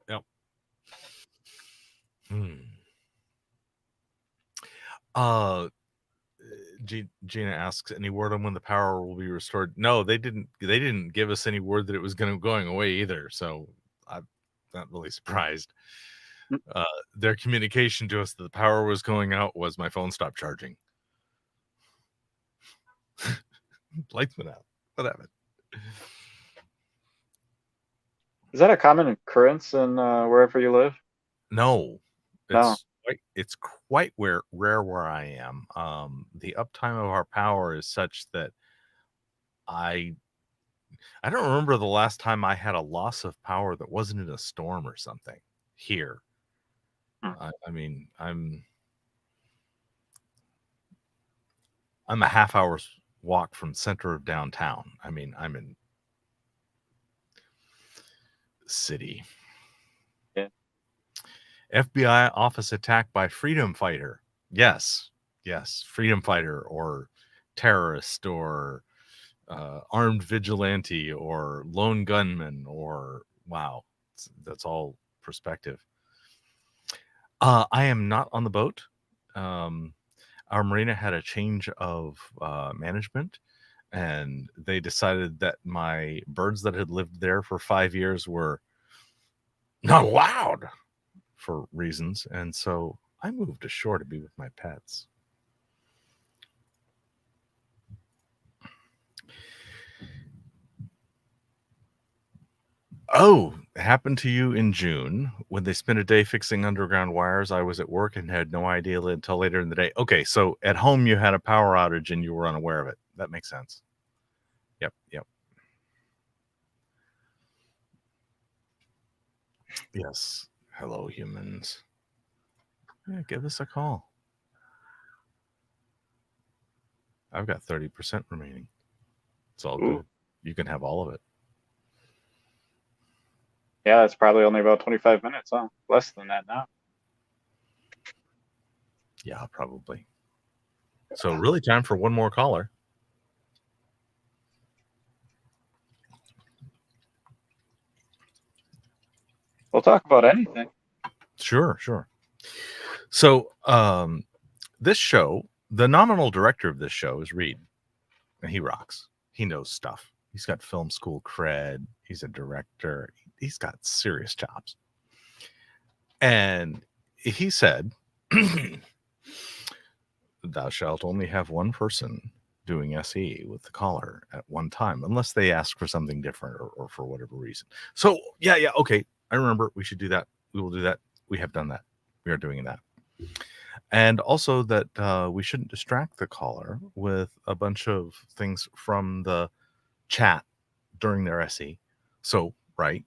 Gina asks, any word on when the power will be restored? No, they didn't give us any word that it was going away either. So I'm not really surprised. Their communication to us that the power was going out was my phone stopped charging. Lights went out. What happened? Is that a common occurrence in wherever you live? No. It's quite rare where I am. The uptime of our power is such that I don't remember the last time I had a loss of power that wasn't in a storm or something here. I mean, I'm a half hour's walk from center of downtown. I mean, I'm in city. Yeah. FBI office attack by freedom fighter. Yes, freedom fighter or terrorist or armed vigilante or lone gunman or wow, that's all perspective. I am not on the boat. Our marina had a change of management, and they decided that my birds that had lived there for 5 years were not allowed for reasons, and so I moved ashore to be with my pets. Oh, it happened to you in June when they spent a day fixing underground wires. I was at work and had no idea until later in the day. Okay, so at home you had a power outage and you were unaware of it. That makes sense. Yep. Yes. Hello, humans. Yeah, give us a call. I've got 30% remaining. It's all good. You can have all of it. Yeah, it's probably only about 25 minutes, huh? Less than that now. Yeah, probably. So really time for one more caller. We'll talk about anything. Sure. So this show, the nominal director of this show is Reed, and he rocks. He knows stuff. He's got film school cred. He's a director. He's got serious chops. And he said, thou shalt only have one person doing SE with the caller at one time, unless they ask for something different or for whatever reason. So, yeah, okay. I remember we should do that. We will do that. We have done that. We are doing that. And also that we shouldn't distract the caller with a bunch of things from the chat during their SE. So, right.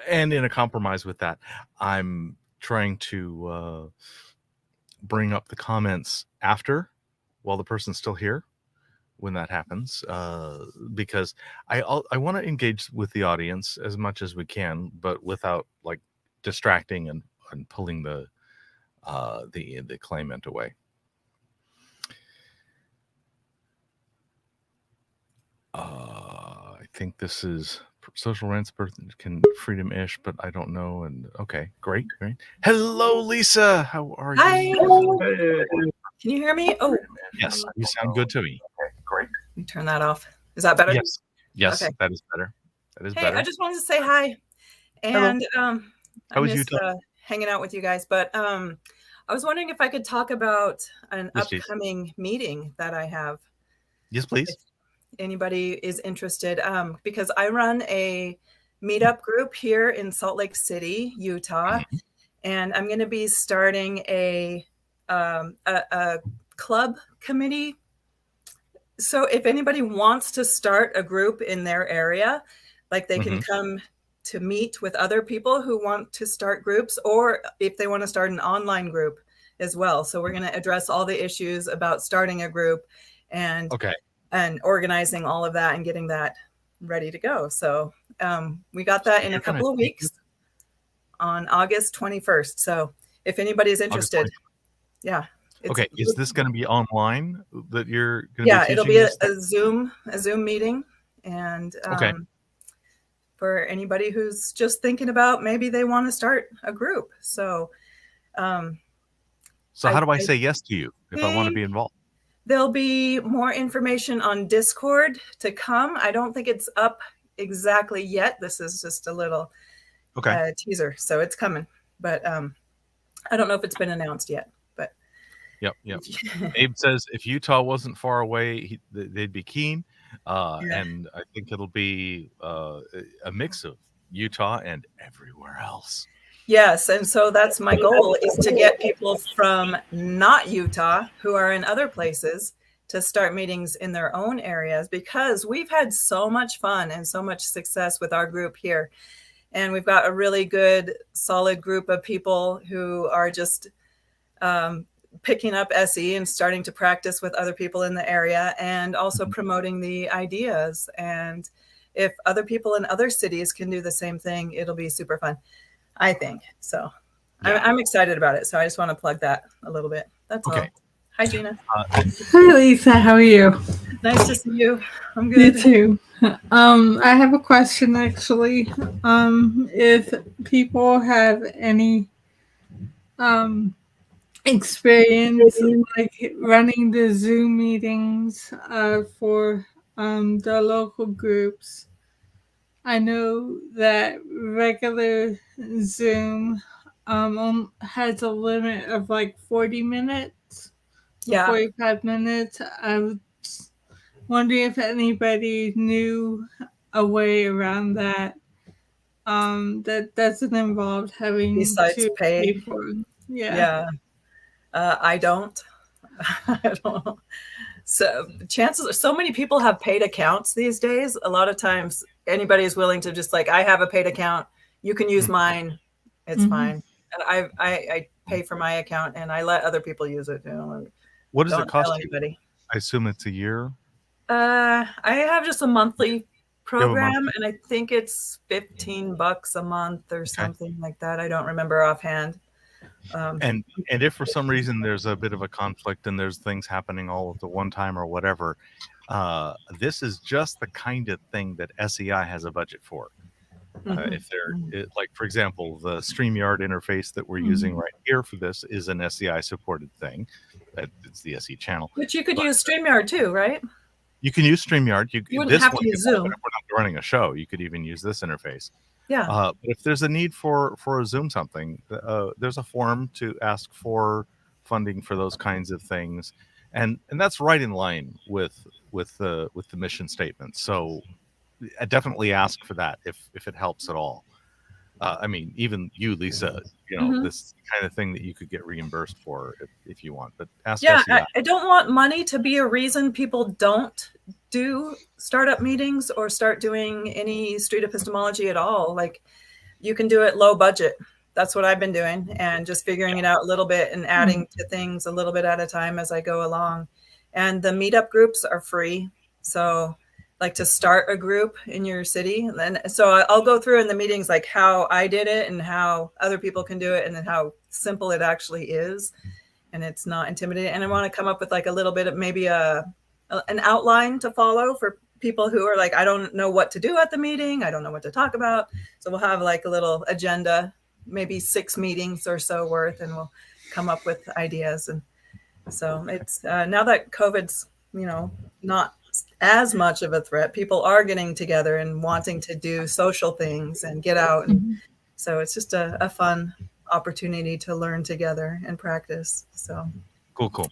And in a compromise with that, I'm trying to bring up the comments after, while the person's still here, when that happens, because I want to engage with the audience as much as we can, but without like distracting and pulling the claimant away. I think this is social rants can freedom-ish, but I don't know. And okay, great. Hello, Lisa. How are you? Hi. Can you hear me? Oh, yes, you sound good to me. Okay, great. Let me turn that off. Is that better? Yes, okay. That is better. Hey, I just wanted to say hi. And How was you hanging out with you guys, but I was wondering if I could talk about an upcoming meeting that I have. Yes, please. If anybody is interested, because I run a meetup group here in Salt Lake City, Utah, and I'm going to be starting a club committee. So if anybody wants to start a group in their area, like they can come to meet with other people who want to start groups, or if they want to start an online group as well. So we're going to address all the issues about starting a group and organizing all of that and getting that ready to go. So we got that in a couple of weeks on August 21st. So if anybody's interested, is this going to be online that you're going to be teaching? It'll be a Zoom meeting. And for anybody who's just thinking about maybe they want to start a group. So how do I say yes to you if I want to be involved? There'll be more information on Discord to come. I don't think it's up exactly yet. This is just a little teaser. So it's coming. But I don't know if it's been announced yet. But Yep. Abe says if Utah wasn't far away, they'd be keen. And I think it'll be a mix of Utah and everywhere else. Yes, and so that's my goal, is to get people from not Utah who are in other places to start meetings in their own areas, because we've had so much fun and so much success with our group here. And we've got a really good, solid group of people who are just picking up SE and starting to practice with other people in the area, and also promoting the ideas. And if other people in other cities can do the same thing, it'll be super fun, I think. So I'm excited about it. So I just want to plug that a little bit. That's all. Hi, Gina. Hi, Lisa. How are you? Nice to see you. I'm good. You too. I have a question, actually. If people have any experience like running the Zoom meetings for the local groups. I know that regular Zoom has a limit of like 40 minutes, Yeah. 45 minutes. I was wondering if anybody knew a way around that that doesn't involve having Besides to pay. pay for it. Yeah. I don't. I don't. So chances are, so many people have paid accounts these days. A lot of times anybody is willing to just like, I have a paid account. You can use mine. It's fine. And I pay for my account and I let other people use it. You know, What does don't it cost tell you? anybody. I assume it's a year. I have just a monthly program, monthly? and I think it's $15 a month or something like that. I don't remember offhand. And if for some reason there's a bit of a conflict and there's things happening all at the one time or whatever, this is just the kind of thing that SEI has a budget for. If they're like, for example, the StreamYard interface that we're using right here for this is an SEI supported thing. It's the SE channel. Which you could use StreamYard too, right? You can use StreamYard. You wouldn't have to use Zoom. If we're not running a show, you could even use this interface. Yeah. But if there's a need for a Zoom something, there's a form to ask for funding for those kinds of things, and that's right in line with the mission statement. So I definitely ask for that if it helps at all. I mean, even you, Lisa, you know, this is the kind of thing that you could get reimbursed for if you want. But ask SEI. I don't want money to be a reason people don't do startup meetings or start doing any street epistemology at all. Like, you can do it low budget. That's what I've been doing, and just figuring it out a little bit and adding to things a little bit at a time as I go along. And the meetup groups are free. So like to start a group in your city. And so I'll go through in the meetings, like how I did it and how other people can do it and then how simple it actually is. And it's not intimidating. And I want to come up with like a little bit of maybe an outline to follow for people who are like, I don't know what to do at the meeting. I don't know what to talk about. So we'll have like a little agenda, maybe 6 meetings or so worth, and we'll come up with ideas. And so it's now that COVID's, you know, not as much of a threat, people are getting together and wanting to do social things and get out. And so it's just a fun opportunity to learn together and practice. So cool.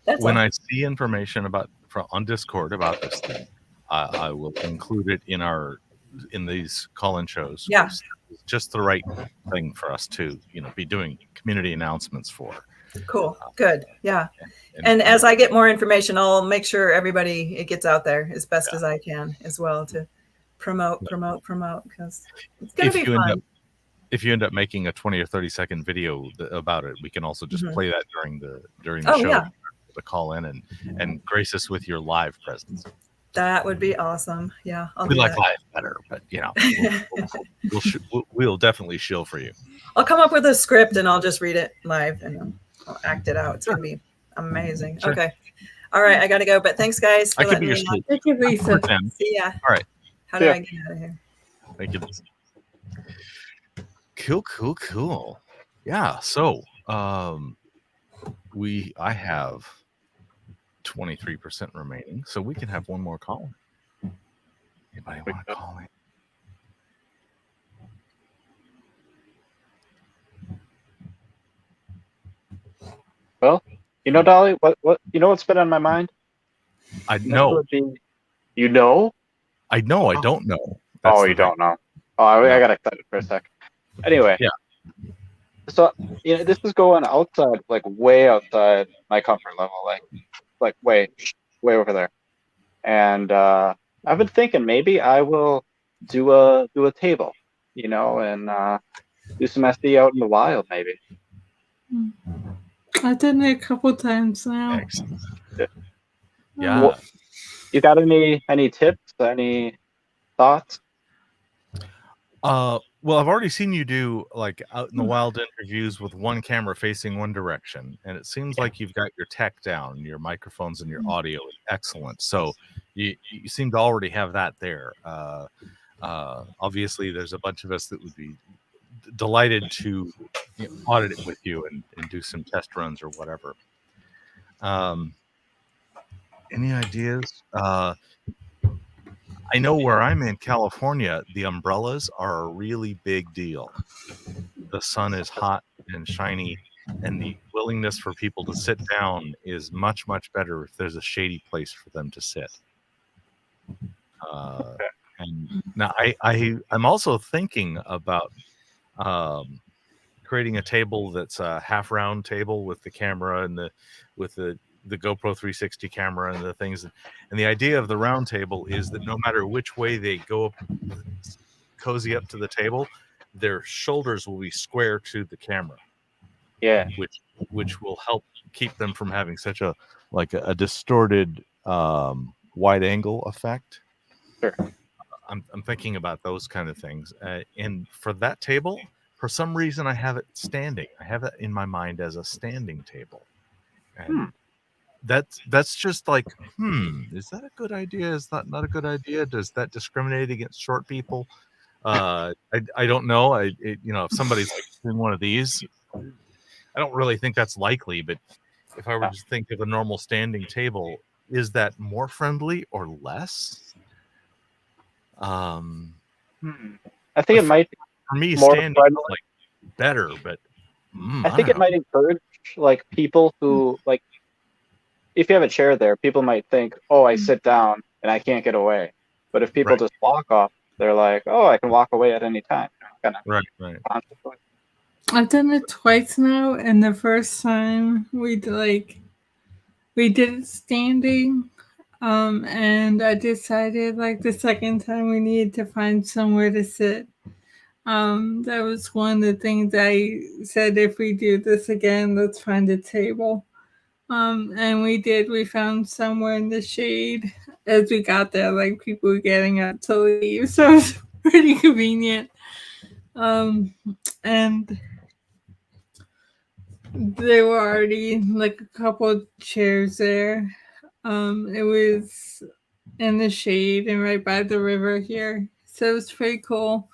That's when all. I see information on Discord about this thing, I will include it in these call-in shows. Yeah. It's just the right thing for us to, you know, be doing community announcements for. Cool. Good. Yeah. And as I get more information, I'll make sure it gets out there as best as I can as well to promote, because it's going to be fun. If you end up making a 20 or 30-second video about it, we can also just play that during the show. Yeah. To call in and grace us with your live presence. That would be awesome. Yeah. We like live better, but you know, we'll definitely shill for you. I'll come up with a script and I'll just read it live and I'll act it out. It's going to be amazing. Sure. Okay. All right. I got to go, but thanks guys. I could be your school. Thank you, Lisa. See ya. All right. How do I get out of here? Thank you. Cool. Yeah. So, I have 23% remaining, so we can have one more call. Anybody want to call in? Well, you know, Dali, what you know what's been on my mind? I know. You know? I know. I don't know. That's you don't know. Oh, I got excited for a sec. Anyway. Yeah. So, you know, this is going outside, like way outside my comfort level, like way over there. And I've been thinking maybe I will do a table, you know, and do some SD out in the wild, maybe. I've done it a couple times now. Excellent. Yeah. Well, you got any tips? Any thoughts? Well, I've already seen you do like out in the wild interviews with one camera facing one direction, and it seems like you've got your tech down, your microphones and your audio is excellent. So you seem to already have that there. Obviously, there's a bunch of us that would be delighted to audit it with you and do some test runs or whatever. Any ideas? I know where I'm in California, the umbrellas are a really big deal. The sun is hot and shiny, and the willingness for people to sit down is much, much better if there's a shady place for them to sit. And now I'm also thinking about creating a table that's a half round table with the camera and the GoPro 360 camera and the things. And the idea of the round table is that no matter which way they go up, cozy up to the table, their shoulders will be square to the camera. Yeah. Which will help keep them from having such a distorted wide angle effect. Sure. I'm thinking about those kind of things. And for that table, for some reason, I have it standing. I have it in my mind as a standing table. And that's just like, is that a good idea? Is that not a good idea? Does that discriminate against short people? I don't know. If somebody's like doing one of these, I don't really think that's likely. But if I were to think of a normal standing table, is that more friendly or less? I think it might. For me, more standing friendly. is like better, but I think it might encourage like people who like. If you have a chair there, people might think, "Oh, I sit down and I can't get away." But if people just walk off, they're like, "Oh, I can walk away at any time." Right. I've done it twice now, and the first time we did it standing, and I decided like the second time we needed to find somewhere to sit. That was one of the things I said, if we do this again, let's find a table. And we did. We found somewhere in the shade as we got there, like people were getting up to leave, so it was pretty convenient. And there were already like a couple chairs there. It was in the shade and right by the river here, so it was pretty cool.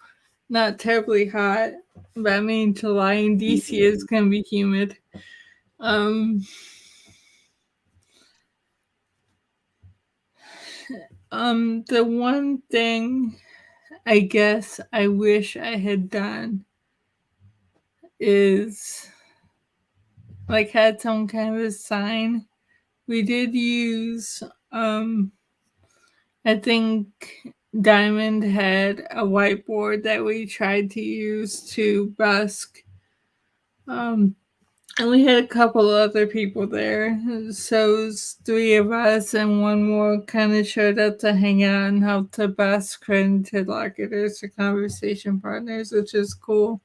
Not terribly hot, but I mean, July in DC is gonna be humid. The one thing I guess I wish I had done is like had some kind of a sign. We did use I think Diamond had a whiteboard that we tried to use to busk. And we had a couple other people there. So it was 3 of us and one more kind of showed up to hang out and help to busk interlocutors or conversation partners, which is cool.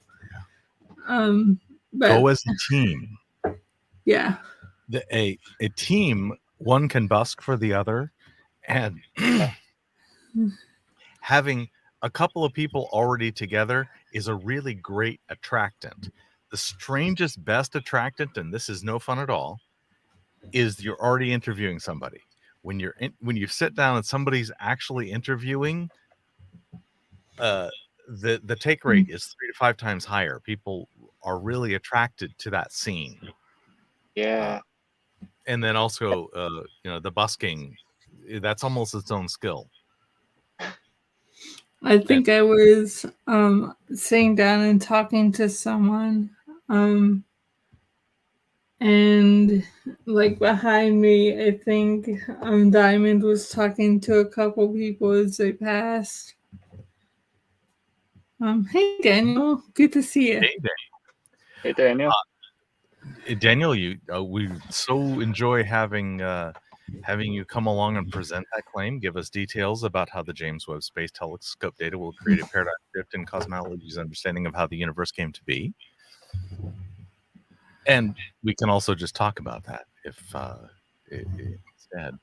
But go as a team. Yeah. A team, one can busk for the other, and having a couple of people already together is a really great attractant. The strangest, best attractant, and this is no fun at all, is you're already interviewing somebody. When you sit down and somebody's actually interviewing, the take rate is 3 to 5 times higher. People are really attracted to that scene. Yeah. And then also, the busking, that's almost its own skill. I think I was sitting down and talking to someone, and like behind me, I think Diamond was talking to a couple people as they passed. Hey Daniel, good to see you. Hey Daniel. Daniel, we so enjoy having you come along and present that claim. Give us details about how the James Webb Space Telescope data will create a paradigm shift in cosmology's understanding of how the universe came to be. And we can also just talk about that if instead.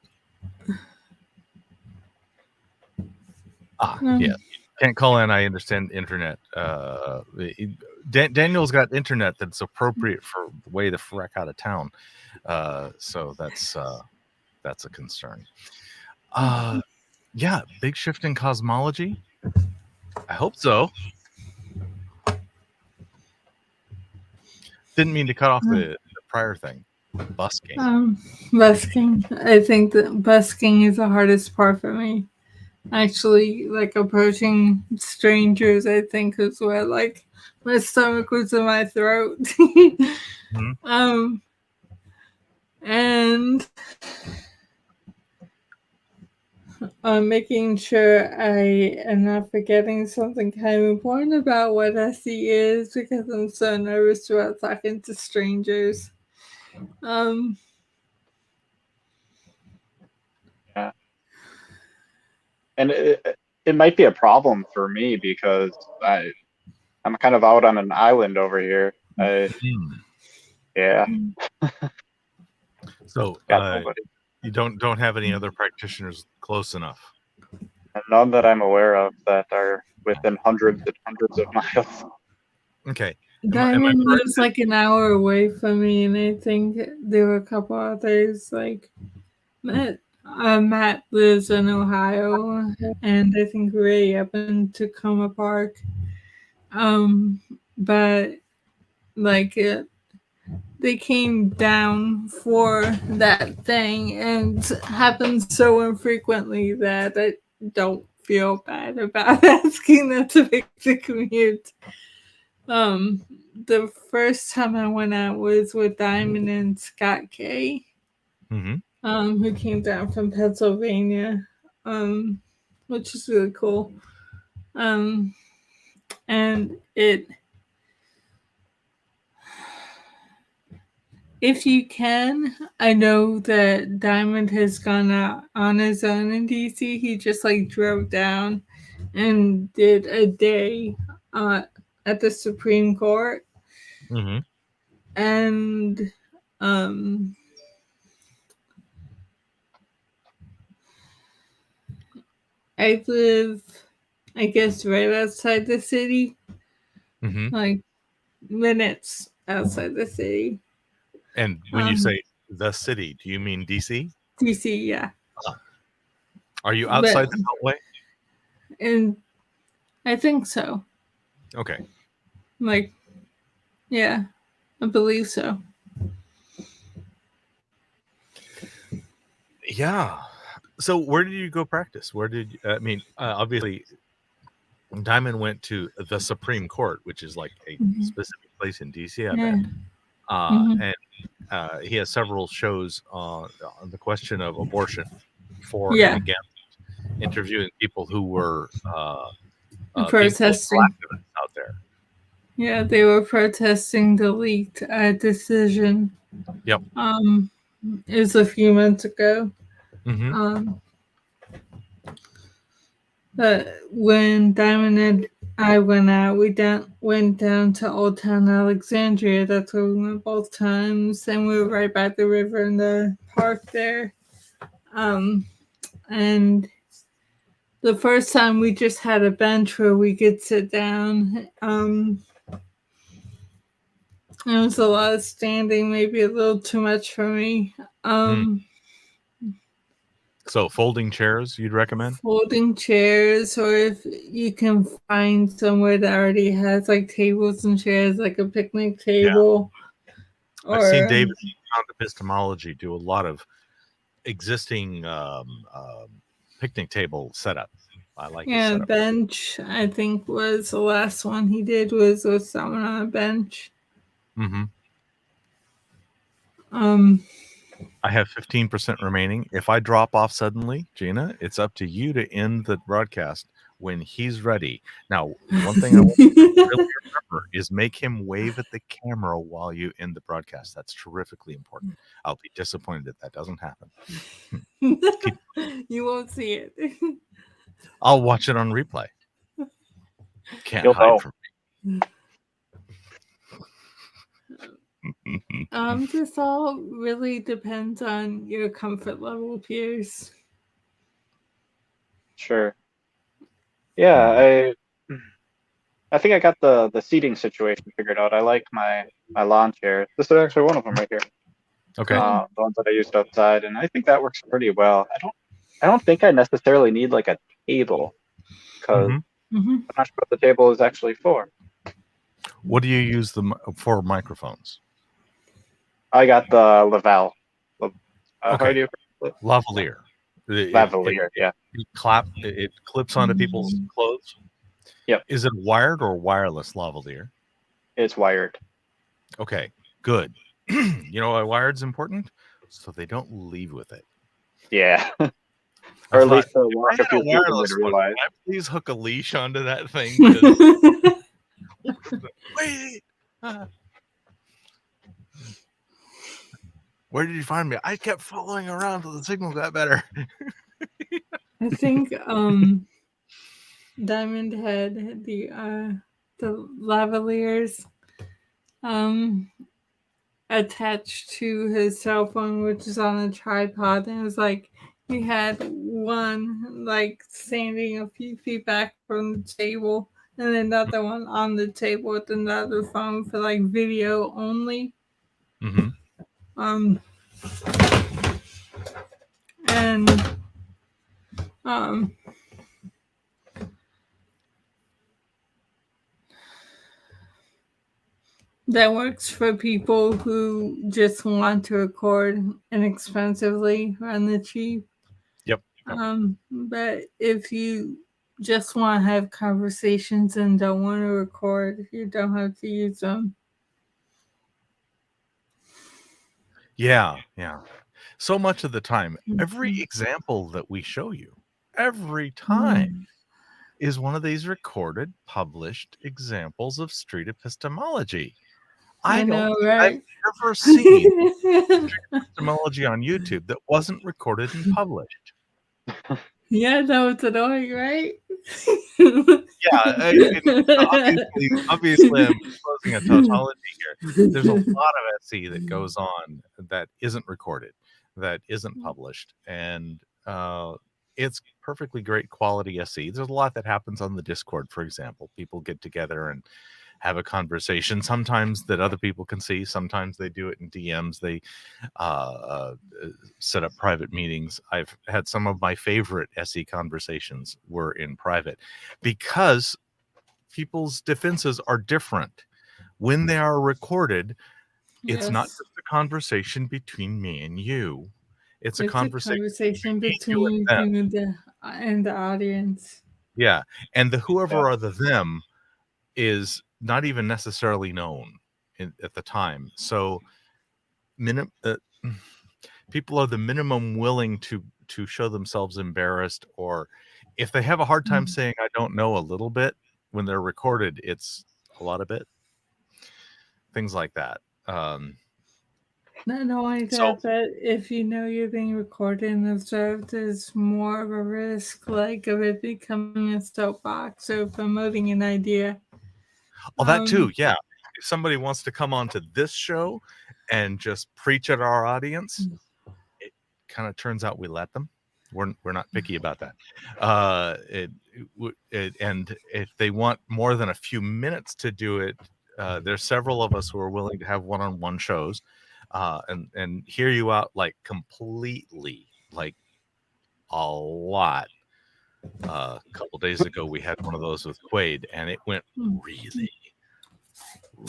Yeah. Can't call in. I understand internet. Daniel's got internet that's appropriate for the way the freck out of town. So that's a concern. Yeah, big shift in cosmology. I hope so. Didn't mean to cut off the prior thing. Busking. Busking. I think that busking is the hardest part for me. Actually, like approaching strangers, I think is where like my stomach was in my throat. And making sure I am not forgetting something kind of important about what SE is, because I'm so nervous about talking to strangers. Yeah. And it might be a problem for me because I'm kind of out on an island over here. Yeah. So you don't have any other practitioners close enough? None that I'm aware of that are within hundreds and hundreds of miles. Okay. Diamond lives like an hour away from me, and I think there were a couple others. Like Matt lives in Ohio, and I think Ray up in Tacoma Park. But like they came down for that thing, and happened so infrequently that I don't feel bad about asking them to make the commute. The first time I went out was with Diamond and Scott K, who came down from Pennsylvania, which is really cool. And if you can, I know that Diamond has gone out on his own in DC. He just like drove down and did a day at the Supreme Court. And I live, I guess, right outside the city, like minutes outside the city. And when you say the city, do you mean DC? DC, yeah. Are you outside the Beltway? And I think so. Okay. Like, yeah, I believe so. Yeah. So where did you go practice? Where did you, obviously Diamond went to the Supreme Court, which is like a specific place in DC, I bet. And he has several shows on the question of abortion for and against, interviewing people who were protesting out there. Yeah, they were protesting the leaked decision. Yep. It was a few months ago. But when Diamond and I went out, we went down to Old Town Alexandria. That's where we went both times, and we were right by the river in the park there. And the first time we just had a bench where we could sit down. It was a lot of standing, maybe a little too much for me. So folding chairs, you'd recommend? Folding chairs, or if you can find somewhere that already has like tables and chairs, like a picnic table. Yeah. I've seen David on Epistemology do a lot of existing picnic table setup. I like the bench, I think, was the last one he did, was with someone on a bench. I have 15% remaining. If I drop off suddenly, Gina, it's up to you to end the broadcast when he's ready. Now, one thing I want you to really remember is make him wave at the camera while you end the broadcast. That's terrifically important. I'll be disappointed if that doesn't happen. You won't see it. I'll watch it on replay. Can't hide from me. This all really depends on your comfort level, Peirce. Sure. Yeah, I think I got the seating situation figured out. I like my lawn chair. This is actually one of them right here. Okay. The ones that I used outside, and I think that works pretty well. I don't think I necessarily need like a table, because I'm not sure what the table is actually for. What do you use for microphones? I got the Laval. How Okay. do you pronounce it? Lavalier. Lavalier, yeah. It clips onto people's clothes. Yep. Is it wired or wireless lavalier? It's wired. Okay, good. You know why wired's important? So they don't leave with it. Yeah. I Or at thought, least if I walk a had few a people would wireless one, realize. can I please hook a leash onto that thing? 'Cause- wait. Where did you find me? I kept following around until the signal got better. I think Diamond had the lavaliers attached to his cell phone, which is on a tripod, and it was like he had one like standing a few feet back from the table and another one on the table with another phone for like video only. Mm-hmm. And that works for people who just want to record inexpensively on the cheap. Yep. But if you just want to have conversations and don't want to record, you don't have to use them. Yeah. So much of the time, every example that we show you, every time, is one of these recorded, published examples of street epistemology. I know, don't think right? I've ever seen street epistemology on YouTube that wasn't recorded and published. Yeah, that was annoying, right? Yeah, obviously, I'm proposing a tautology here. There's a lot of SE that goes on that isn't recorded, that isn't published, and it's perfectly great quality SE. There's a lot that happens on the Discord, for example. People get together and have a conversation, sometimes that other people can see, sometimes they do it in DMs. They set up private meetings. I've had some of my favorite SE conversations were in private because people's defenses are different. When they are recorded, it's not just a conversation between me and you. It's a conversation between you and the audience. Yeah, and the whoever are the them is not even necessarily known at the time. So people are the minimum willing to show themselves embarrassed, or if they have a hard time saying I don't know a little bit, when they're recorded, it's a lot of bit. Things like that. Not only that, but if you know you're being recorded and observed, there's more of a risk like of it becoming a soapbox or promoting an idea. Oh, that too, yeah. If somebody wants to come on to this show and just preach at our audience, it kind of turns out we let them. We're not picky about that. And if they want more than a few minutes to do it, there's several of us who are willing to have one-on-one shows and hear you out like completely, like a lot. A couple days ago, we had one of those with Quaid, and it went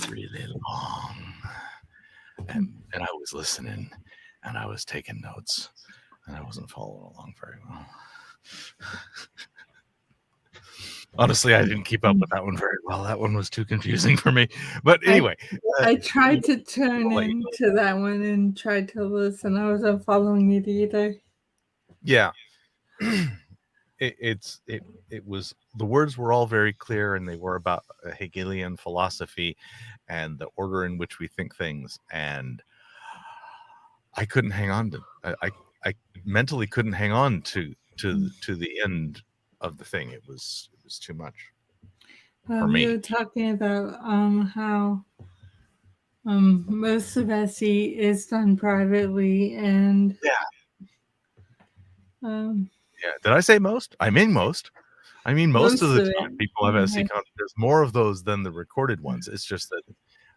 really long, and I was listening and I was taking notes and I wasn't following along very well. Honestly, I didn't keep up with that one very well. That one was too confusing for me. But anyway, I tried to turn into that one and tried to listen. I wasn't following it either. Yeah. It was, the words were all very clear, and they were about a Hegelian philosophy and the order in which we think things, and I couldn't hang on to I mentally couldn't hang on to the end of the thing. It was too much for me. You were talking about how most of SE is done privately, and did I say most? I mean most. I mean most of the time people have SE content. There's more of those than the recorded ones. It's just that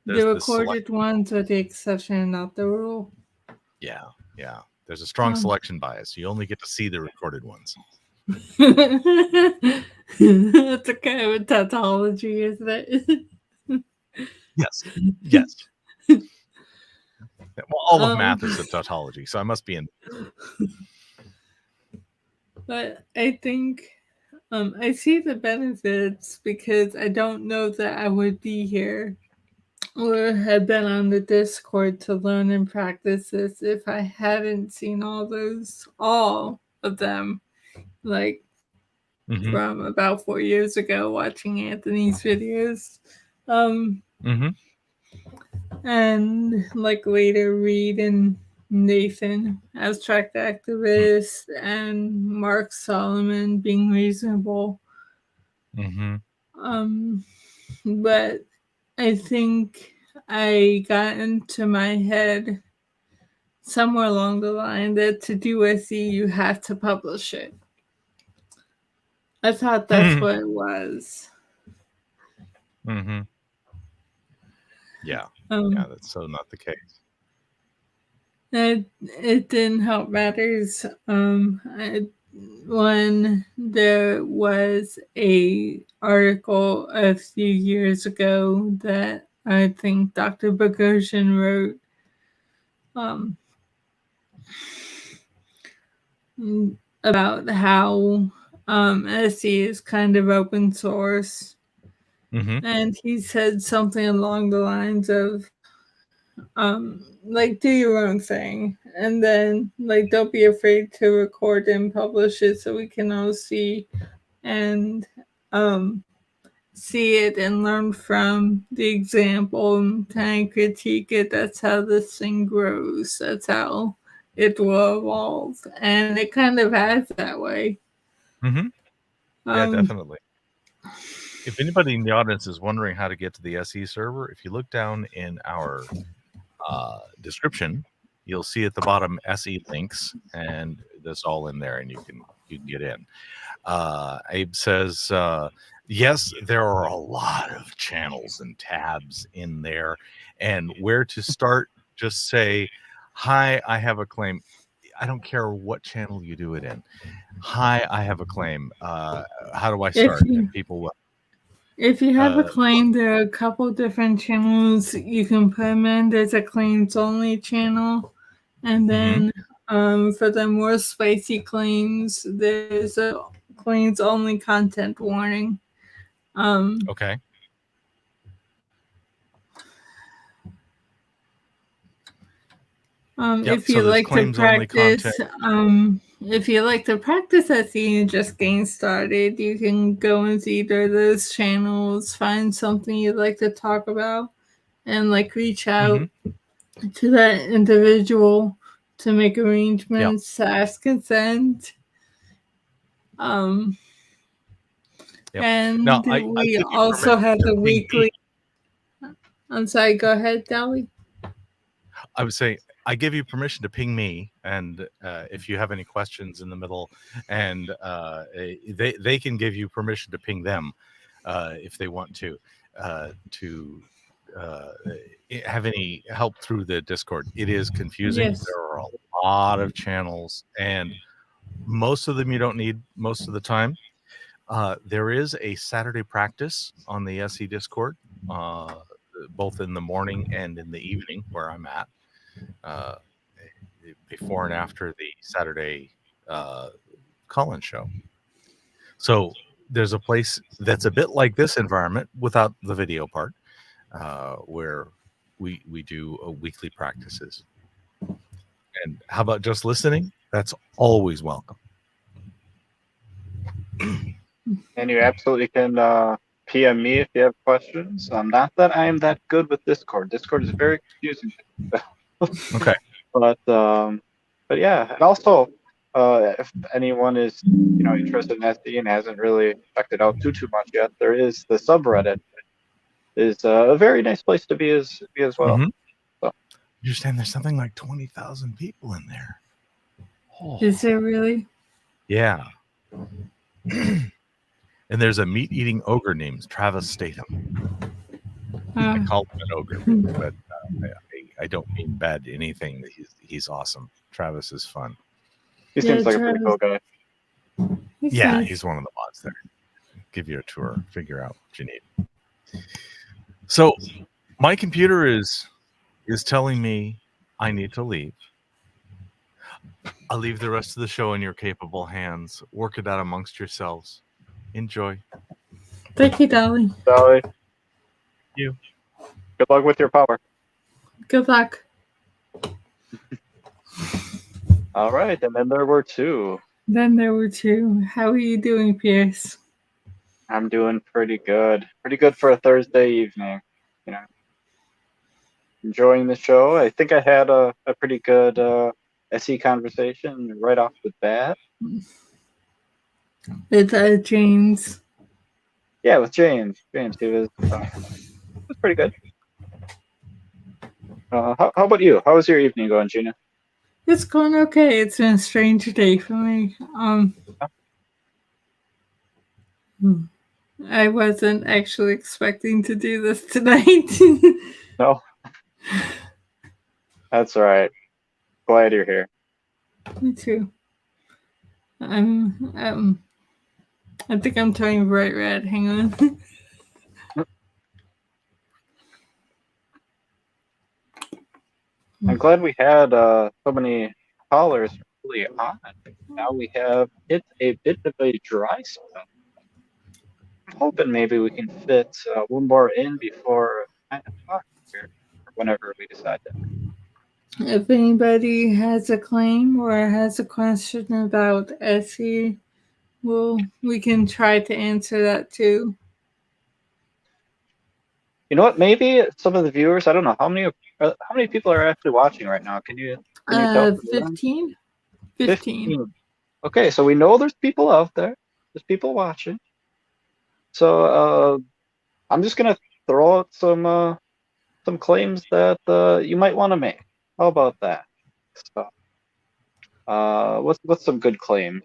the recorded ones are the exception, not the rule. Yeah. There's a strong selection bias. You only get to see the recorded ones. That's a kind of a tautology, isn't it? Yes. Well, all of math is a tautology, so I must be in. But I think I see the benefits because I don't know that I would be here or have been on the Discord to learn and practice this if I hadn't seen all of them, like from about 4 years ago, watching Anthony's videos. And like later Reed and Nathan, abstract activist, and Mark Solomon, being reasonable. But I think I got into my head somewhere along the line that to do SE, you have to publish it. I thought that's what it was. Yeah. Yeah, that's so not the case. It didn't help matters. When there was a article a few years ago that I think Dr. Bogosian wrote about how SE is kind of open source. And he said something along the lines of like, do your own thing, and then like don't be afraid to record and publish it so we can all see and see it and learn from the example and kind of critique it. That's how this thing grows. That's how it will evolve, and it kind of has that way. Yeah, definitely. If anybody in the audience is wondering how to get to the SE server, if you look down in our description, you'll see at the bottom SE links, and that's all in there, and you can get in. Abe says, yes, there are a lot of channels and tabs in there, and where to start, just say, hi, I have a claim. I don't care what channel you do it in. Hi, I have a claim. How do I start? If you have a claim, there are a couple different channels you can put them in. There's a claims only channel, and then for the more spicy claims, there's a claims only content warning. Okay. If you like to practice, if you like to practice SE and just getting started, you can go into either of those channels, find something you'd like to talk about, and like reach out to that individual to make arrangements to ask consent. And now, we also have the weekly. I'm sorry, go ahead, Dali. I would say I give you permission to ping me, and if you have any questions in the middle, and they can give you permission to ping them if they want to have any help through the Discord. It is confusing. Yes. There are a lot of channels, and most of them you don't need most of the time. There is a Saturday practice on the SE Discord, both in the morning and in the evening, where I'm at. Before and after the Saturday call-in show. So there's a place that's a bit like this environment without the video part, where we do weekly practices. And how about just listening? That's always welcome. And you absolutely can PM me if you have questions. Not that I am that good with Discord. Discord is very confusing. Okay. But yeah, and also if anyone is interested in SE and hasn't really checked it out too much yet, there is the subreddit. Is a very nice place to be as well. So. You understand? There's something like 20,000 people in there. Oh. Is there really? Yeah. And there's a meat-eating ogre named Travis Statham. I call him an ogre, but I don't mean bad anything. He's awesome. Travis is fun. He seems like a pretty cool guy. He's one of the mods there. Give you a tour, figure out what you need. So my computer is telling me I need to leave. I'll leave the rest of the show in your capable hands. Work it out amongst yourselves. Enjoy. Thank you, Dali. Dali, You. good luck with your power. Good luck. All right, and then there were two. Then there were two. How are you doing, Peirce? I'm doing pretty good. Pretty good for a Thursday evening. You know, enjoying the show. I think I had a pretty good SE conversation right off the bat. With James. Yeah, with James. James, he was pretty good. How about you? How was your evening going, Gina? It's going okay. It's been a strange day for me. I wasn't actually expecting to do this tonight. No? That's all right. Glad you're here. Me too. I think I'm turning bright red. Hang on. I'm glad we had so many callers early on. Now we have hit a bit of a dry spell. I'm hoping maybe we can fit one more in before 9 o'clock here, or whenever we decide to. If anybody has a claim or has a question about SE, we can try to answer that too. You know what? Maybe some of the viewers. I don't know how many people are actually watching right now. Can you tell? 15? 15. Okay, so we know there's people out there. There's people watching. So I'm just gonna throw out some claims that you might want to make. How about that? So, what's some good claims?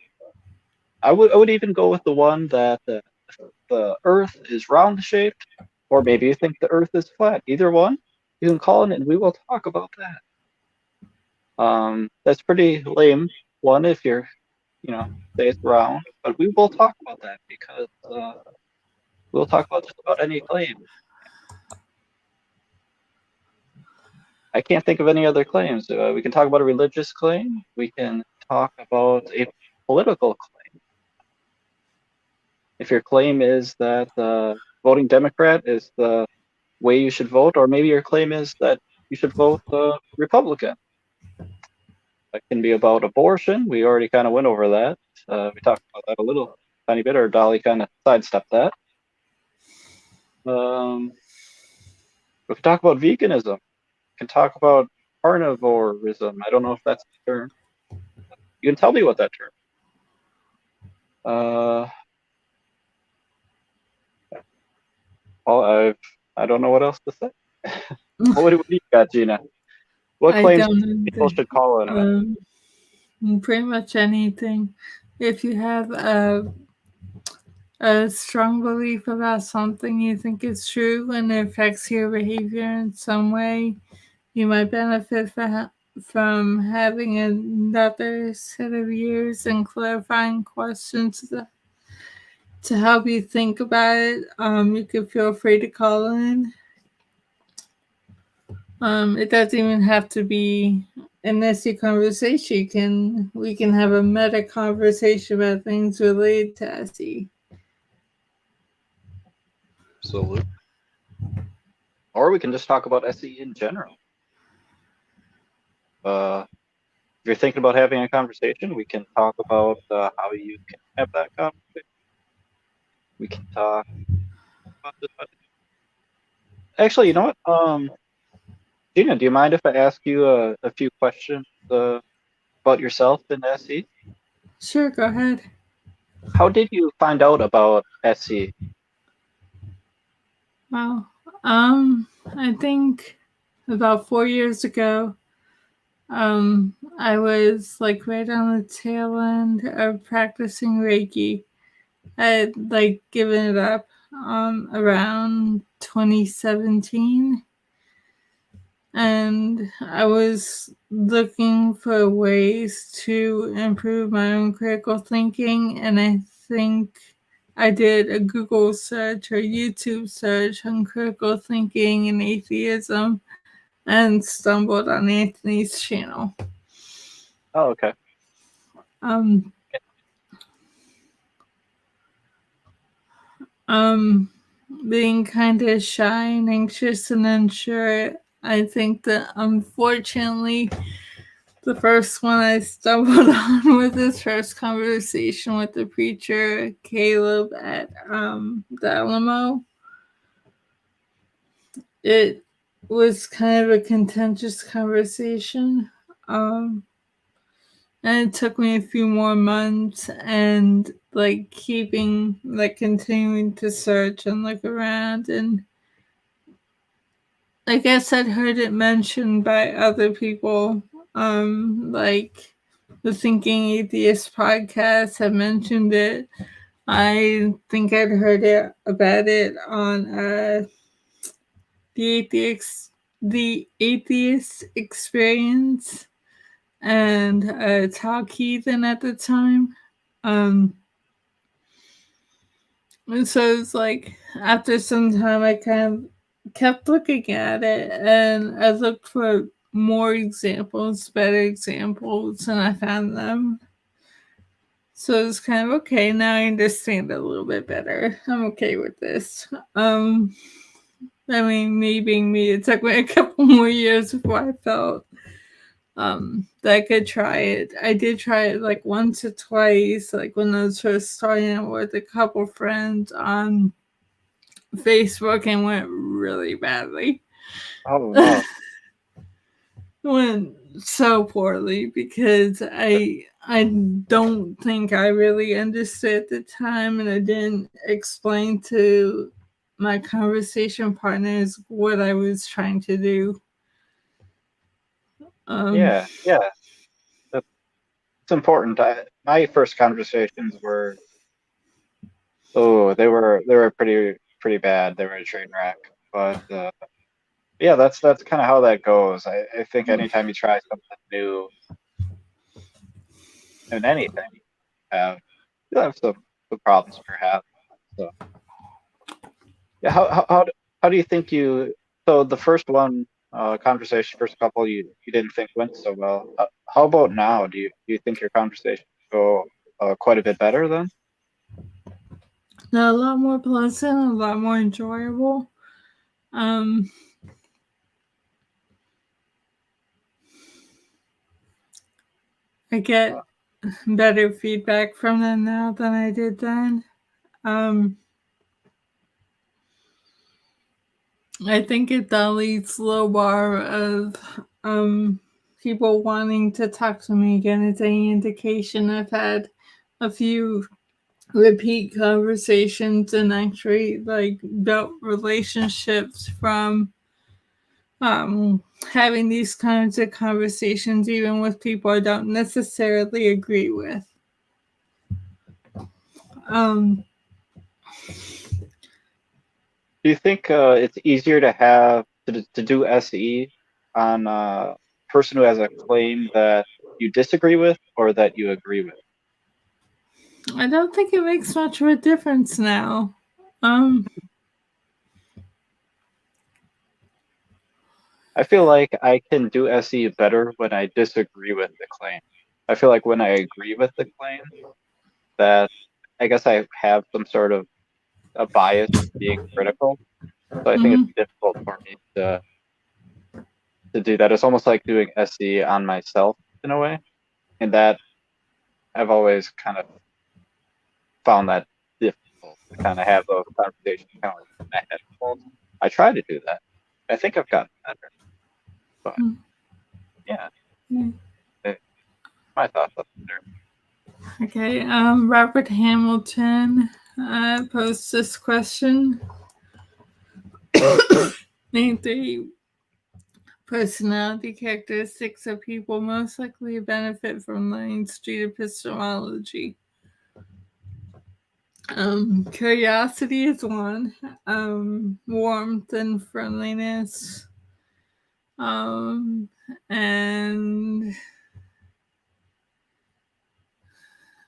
I would even go with the one that the Earth is round shaped, or maybe you think the Earth is flat. Either one, you can call in and we will talk about that. That's pretty lame one if you're, say it's round, but we will talk about that because we'll talk about just about any claim. I can't think of any other claims. We can talk about a religious claim. We can talk about a political claim. If your claim is that voting Democrat is the way you should vote, or maybe your claim is that you should vote Republican. That can be about abortion. We already kind of went over that. We talked about that a little tiny bit, or Dali kind of sidestepped that. We can talk about veganism. We can talk about carnivorism. I don't know if that's the term. You can tell me what that term. Well, I don't know what else to say. What do you got, Gina? What claims people should call in? Pretty much anything. If you have a strong belief about something you think is true and it affects your behavior in some way, you might benefit from having another set of ears and clarifying questions to help you think about it. You can feel free to call in. It doesn't even have to be an SE conversation. We can have a meta conversation about things related to SE. Absolutely. Or we can just talk about SE in general. If you're thinking about having a conversation, we can talk about how you can have that conversation. We can talk about this. Actually, you know what? Gina, do you mind if I ask you a few questions about yourself in SE? Sure, go ahead. How did you find out about SE? Well, I think about 4 years ago, I was right on the tail end of practicing Reiki. I had given it up around 2017. And I was looking for ways to improve my own critical thinking. And I think I did a Google search or YouTube search on critical thinking and atheism. and stumbled on Anthony's channel. Oh, okay. Being kind of shy and anxious and unsure, I think that unfortunately the first one I stumbled on was this first conversation with the preacher Caleb at the Alamo. It was kind of a contentious conversation, and it took me a few more months and continuing to search and look around, and I guess I'd heard it mentioned by other people, like the Thinking Atheist podcast had mentioned it. I think I'd heard about it on the Atheist Experience and Talk Heathen at the time. And so it's like after some time I kind of kept looking at it, and I looked for more examples, better examples, and I found them. So it's kind of okay. Now I understand it a little bit better. I'm okay with this. I mean, me being me, it took me a couple more years before I felt that I could try it. I did try it like once or twice, like when I was first starting out with a couple friends on Facebook, and went really badly. Oh, no. Went so poorly because I don't think I really understood at the time, and I didn't explain to my conversation partners what I was trying to do. Yeah. It's important. My first conversations were, they were pretty bad. They were a train wreck. But yeah, that's kind of how that goes. I think anytime you try something new in anything, you'll have some problems perhaps. So yeah, how do you think so the first one conversation, first couple you didn't think went so well. How about now? Do you think your conversations go quite a bit better then? A lot more pleasant, a lot more enjoyable. I get better feedback from them now than I did then. I think at Dali's low bar of people wanting to talk to me again is any indication. I've had a few repeat conversations and actually built relationships from having these kinds of conversations, even with people I don't necessarily agree with. Do you think it's easier to do SE on a person who has a claim that you disagree with or that you agree with? I don't think it makes much of a difference now. I feel like I can do SE better when I disagree with the claim. I feel like when I agree with the claim, that I guess I have some sort of a bias of being critical. So I think it's difficult for me to do that. It's almost like doing SE on myself in a way. And that I've always kind of found that difficult to kind of have those conversations kind of like in my headphones. I try to do that. I think I've gotten better. But yeah. My thoughts up there. Okay, Robert Hamilton posed this question. Name 3 personality characteristics of people most likely to benefit from learning street epistemology. Curiosity is one. Warmth and friendliness. And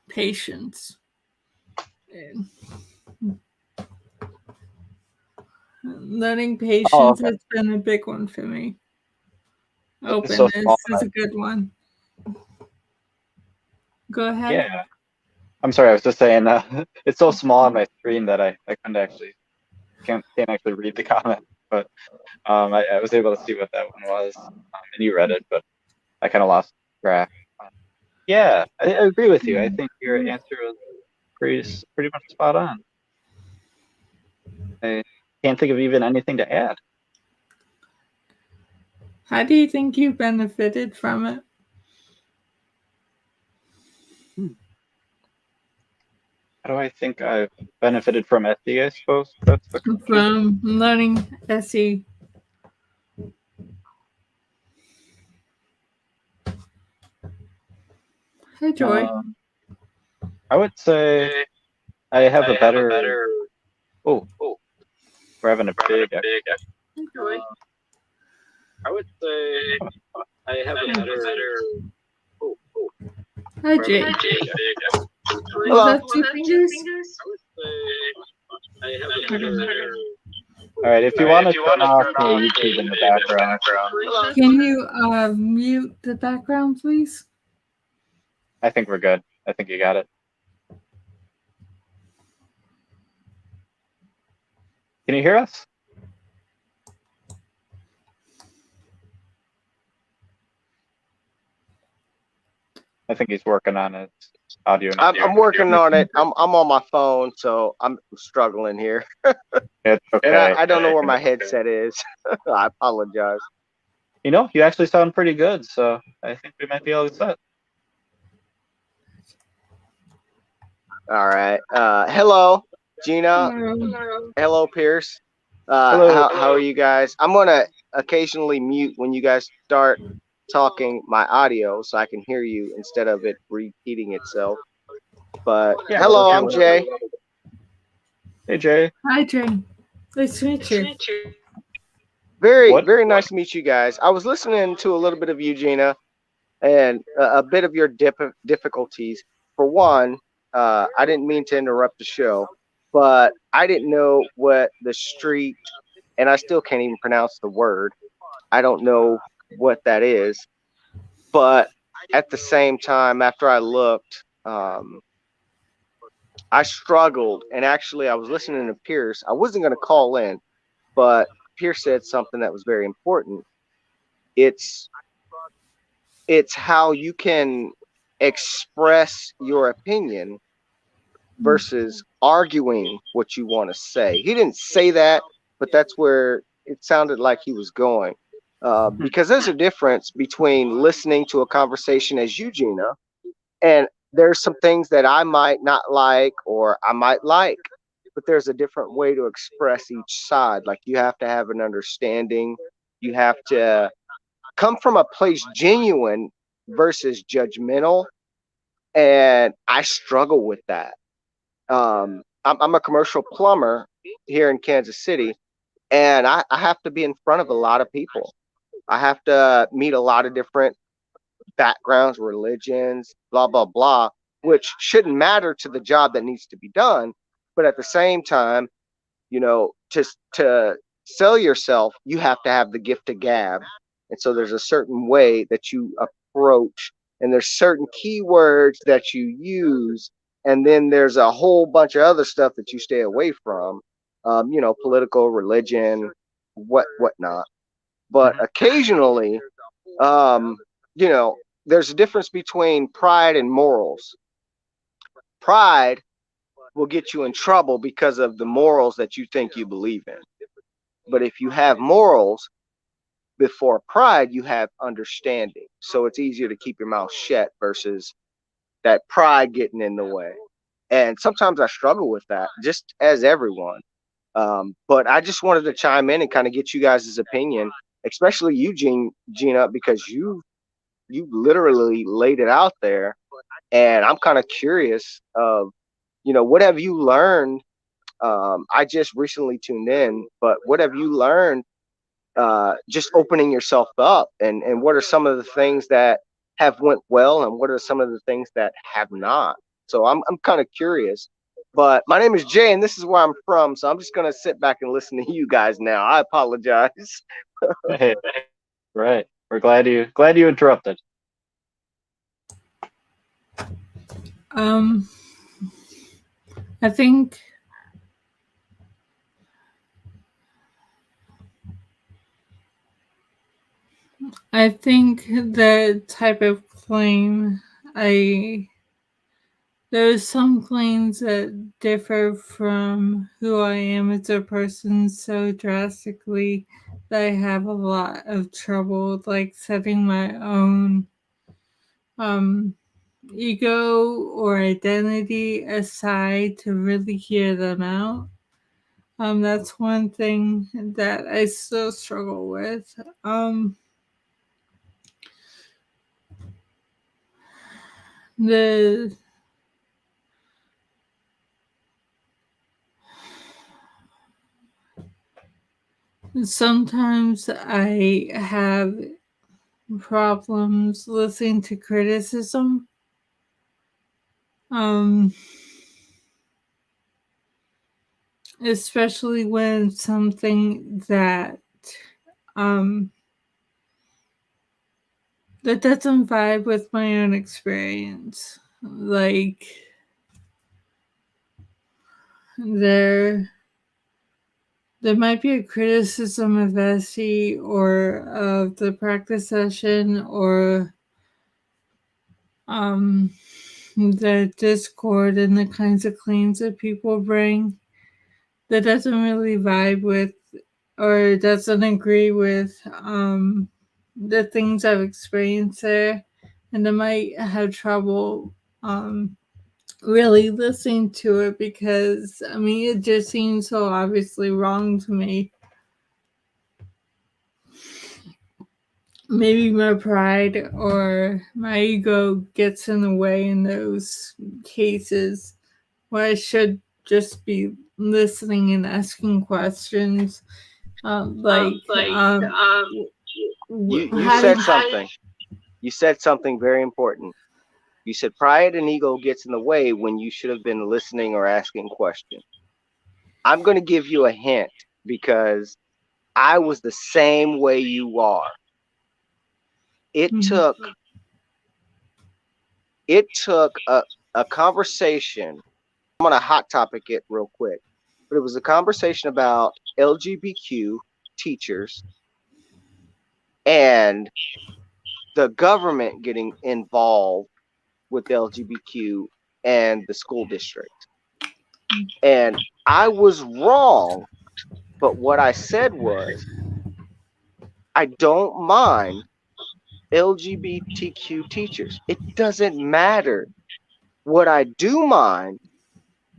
patience. Learning patience has been a big one for me. Openness is a good one. Go ahead. Yeah. I'm sorry, I was just saying it's so small on my screen that I couldn't actually can't actually read the comment, but I was able to see what that one was, and you read it, but I kind of lost track. Yeah, I agree with you. I think your answer was pretty much spot on. I can't think of even anything to add. How do you think you benefited from it? How do I think I've benefited from SE, I suppose? That's the question. From learning SE. Hey, Joy. I would say I have a better. Oh, we're having a big. Hey, Joy. I would say I have a better. Hi, Jay. Hello. Was that 2 fingers? All right, if you want to turn off the YouTube in the background. Can you mute the background, please? I think we're good. I think you got it. Can you hear us? I think he's working on his audio. I'm working on it. I'm on my phone, so I'm struggling here. It's okay. And I don't know where my headset is. I apologize. You know, you actually sound pretty good, so I think we might be all set. All right. Hello, Gina. Hello, Peirce. Hello. How are you guys? I'm gonna occasionally mute when you guys start talking my audio so I can hear you instead of it repeating itself. But Yeah, hello, okay, I'm Jay. Hey, Jay. Hi, Jay. Nice to meet you. Very nice to meet you guys. I was listening to a little bit of you, Gina, and a bit of your difficulties. For one, I didn't mean to interrupt the show, but I didn't know what the street, and I still can't even pronounce the word. I don't know what that is. But at the same time, after I looked, I struggled. And actually, I was listening to Peirce. I wasn't going to call in, but Peirce said something that was very important. It's how you can express your opinion versus arguing what you want to say. He didn't say that, but that's where it sounded like he was going. Because there's a difference between listening to a conversation as you, Gina, and there's some things that I might not like or I might like, but there's a different way to express each side. Like you have to have an understanding. You have to come from a place genuine versus judgmental. And I struggle with that. I'm a commercial plumber here in Kansas City, and I have to be in front of a lot of people. I have to meet a lot of different backgrounds, religions, blah, blah, blah, which shouldn't matter to the job that needs to be done. But at the same time, you know, to sell yourself, you have to have the gift of gab. And so there's a certain way that you approach, and there's certain keywords that you use. And then there's a whole bunch of other stuff that you stay away from, you know, political, religion, whatnot. But occasionally, you know, there's a difference between pride and morals. Pride will get you in trouble because of the morals that you think you believe in. But if you have morals before pride, you have understanding. So it's easier to keep your mouth shut versus that pride getting in the way. And sometimes I struggle with that, just as everyone. But I just wanted to chime in and kind of get you guys' opinion, especially you, Gina, because you literally laid it out there. And I'm kind of curious of, you know, what have you learned? I just recently tuned in, but what have you learned just opening yourself up? And what are some of the things that have went well, and what are some of the things that have not? So I'm kind of curious. But my name is Jay, and this is where I'm from. So I'm just going to sit back and listen to you guys now. I apologize. Hey, right. We're glad Glad you interrupted. I think the type of claim there's some claims that differ from who I am as a person so drastically that I have a lot of trouble like setting my own ego or identity aside to really hear them out. That's one thing that I still struggle with. Sometimes I have problems listening to criticism. Especially when something that that doesn't vibe with my own experience. Like there might be a criticism of Essie or of the practice session or the Discord and the kinds of claims that people bring that doesn't really vibe with or doesn't agree with the things I've experienced there, and I might have trouble really listening to it because I mean it just seems so obviously wrong to me. Maybe my pride or my ego gets in the way in those cases where I should just be listening and asking questions. You said something. You said something very important. You said pride and ego gets in the way when you should have been listening or asking questions. I'm going to give you a hint because I was the same way you are. It took a conversation. I'm going to hot topic it real quick, but it was a conversation about LGBTQ teachers and the government getting involved with LGBTQ and the school district. And I was wrong, but what I said was, I don't mind LGBTQ teachers. It doesn't matter. What I do mind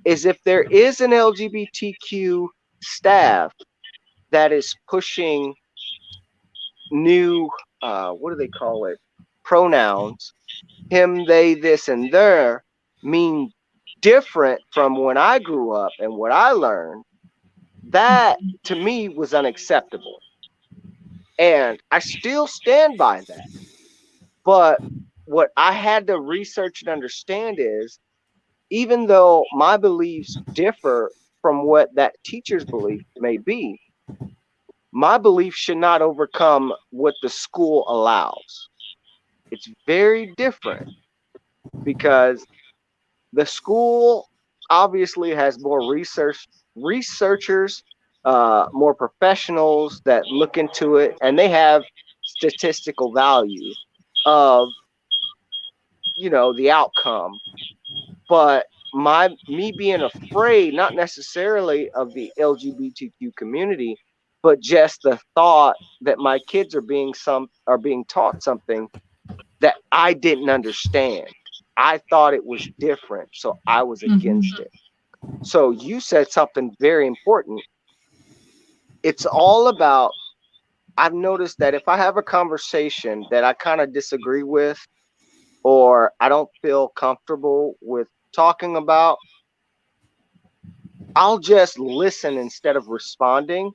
is if there is an LGBTQ staff that is pushing new, what do they call it? Pronouns, him, they, this, and their, mean different from when I grew up and what I learned. That to me was unacceptable. And I still stand by that. But what I had to research and understand is, even though my beliefs differ from what that teacher's belief may be, my belief should not overcome what the school allows. It's very different because the school obviously has more researchers, more professionals that look into it, and they have statistical value of, the outcome. But me being afraid, not necessarily of the LGBTQ community, but just the thought that my kids are being taught something that I didn't understand. I thought it was different, so I was against it. So you said something very important. It's all about, I've noticed that if I have a conversation that I kind of disagree with, or I don't feel comfortable with talking about, I'll just listen instead of responding.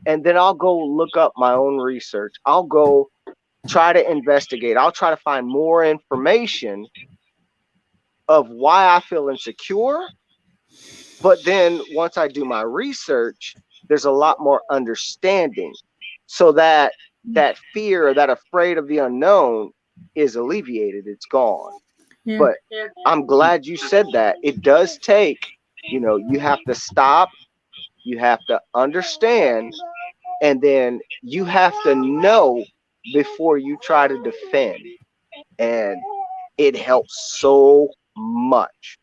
And then I'll go look up my own research. I'll go try to investigate. I'll try to find more information of why I feel insecure. But then once I do my research, there's a lot more understanding so that that fear or that afraid of the unknown is alleviated. It's gone. Yeah. But I'm glad you said that. It does take, you have to stop, you have to understand, and then you have to know before you try to defend. And it helps so much.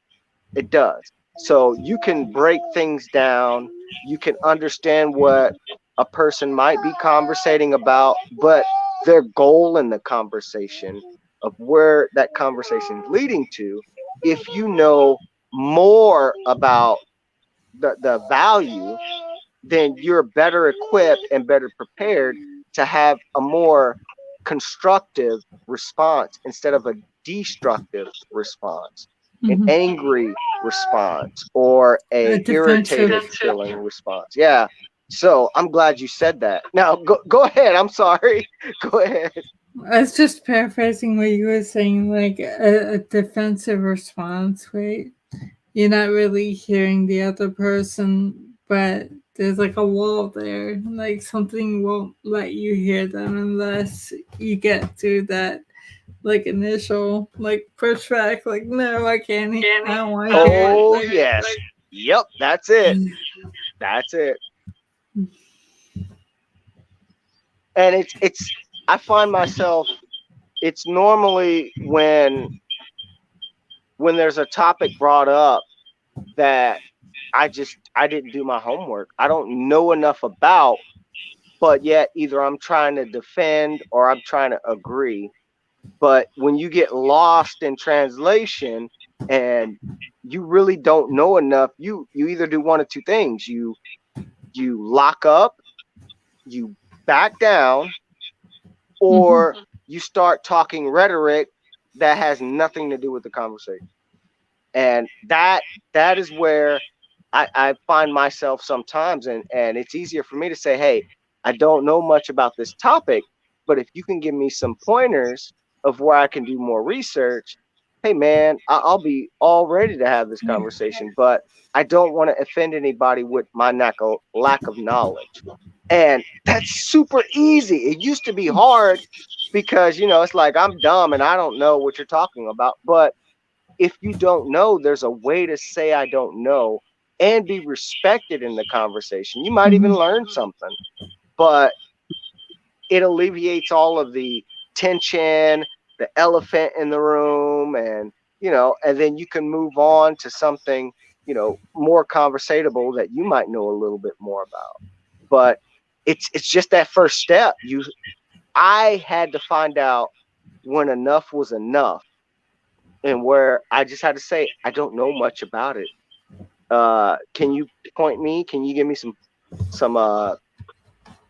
It does. So you can break things down. You can understand what a person might be conversating about, but their goal in the conversation of where that conversation is leading to, if you know more about the value, then you're better equipped and better prepared to have a more constructive response instead of a destructive response, an angry response, or a irritated feeling response. Yeah. So I'm glad you said that. Now go ahead. I'm sorry. Go ahead. I was just paraphrasing what you were saying, like a defensive response, right? You're not really hearing the other person, but there's like a wall there. Like something won't let you hear them unless you get through that like initial like pushback. Like, no, I can't hear. I don't want to hear it. Oh yes. Yep. That's it. That's it. And it's I find myself, it's normally when there's a topic brought up that I didn't do my homework. I don't know enough about, but yet either I'm trying to defend or I'm trying to agree. But when you get lost in translation and you really don't know enough, you either do one of two things. You lock up, you back down, or you start talking rhetoric that has nothing to do with the conversation. And that is where I find myself sometimes, and it's easier for me to say, hey, I don't know much about this topic, but if you can give me some pointers of where I can do more research, hey man, I'll be all ready to have this conversation. But I don't want to offend anybody with my lack of knowledge. And that's super easy. It used to be hard because, it's like I'm dumb and I don't know what you're talking about. But if you don't know, there's a way to say I don't know and be respected in the conversation. You might even learn something, but it alleviates all of the tension, the elephant in the room, and and then you can move on to something, more conversatable that you might know a little bit more about. But it's just that first step. I had to find out when enough was enough, and where I just had to say, I don't know much about it. Can you point me? Can you give me some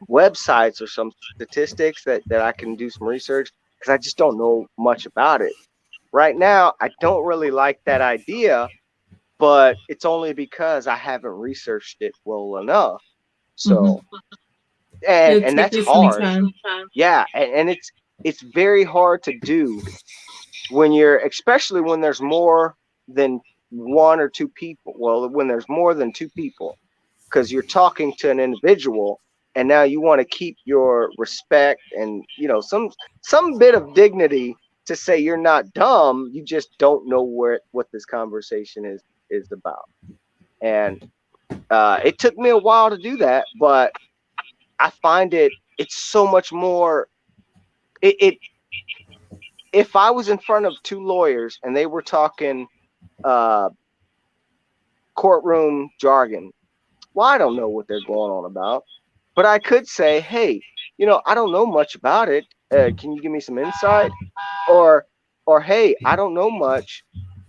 websites or some statistics that I can do some research? Because I just don't know much about it. Right now, I don't really like that idea, but it's only because I haven't researched it well enough. So, and that's hard. Yeah, and it's very hard to do especially when there's more than one or two people. Well, when there's more than two people, because you're talking to an individual, and now you want to keep your respect and some bit of dignity to say you're not dumb. You just don't know what this conversation is about. And it took me a while to do that, but I find it's so much more. If I was in front of two lawyers and they were talking courtroom jargon, well, I don't know what they're going on about, but I could say, hey, I don't know much about it. Can you give me some insight? Or hey, I don't know much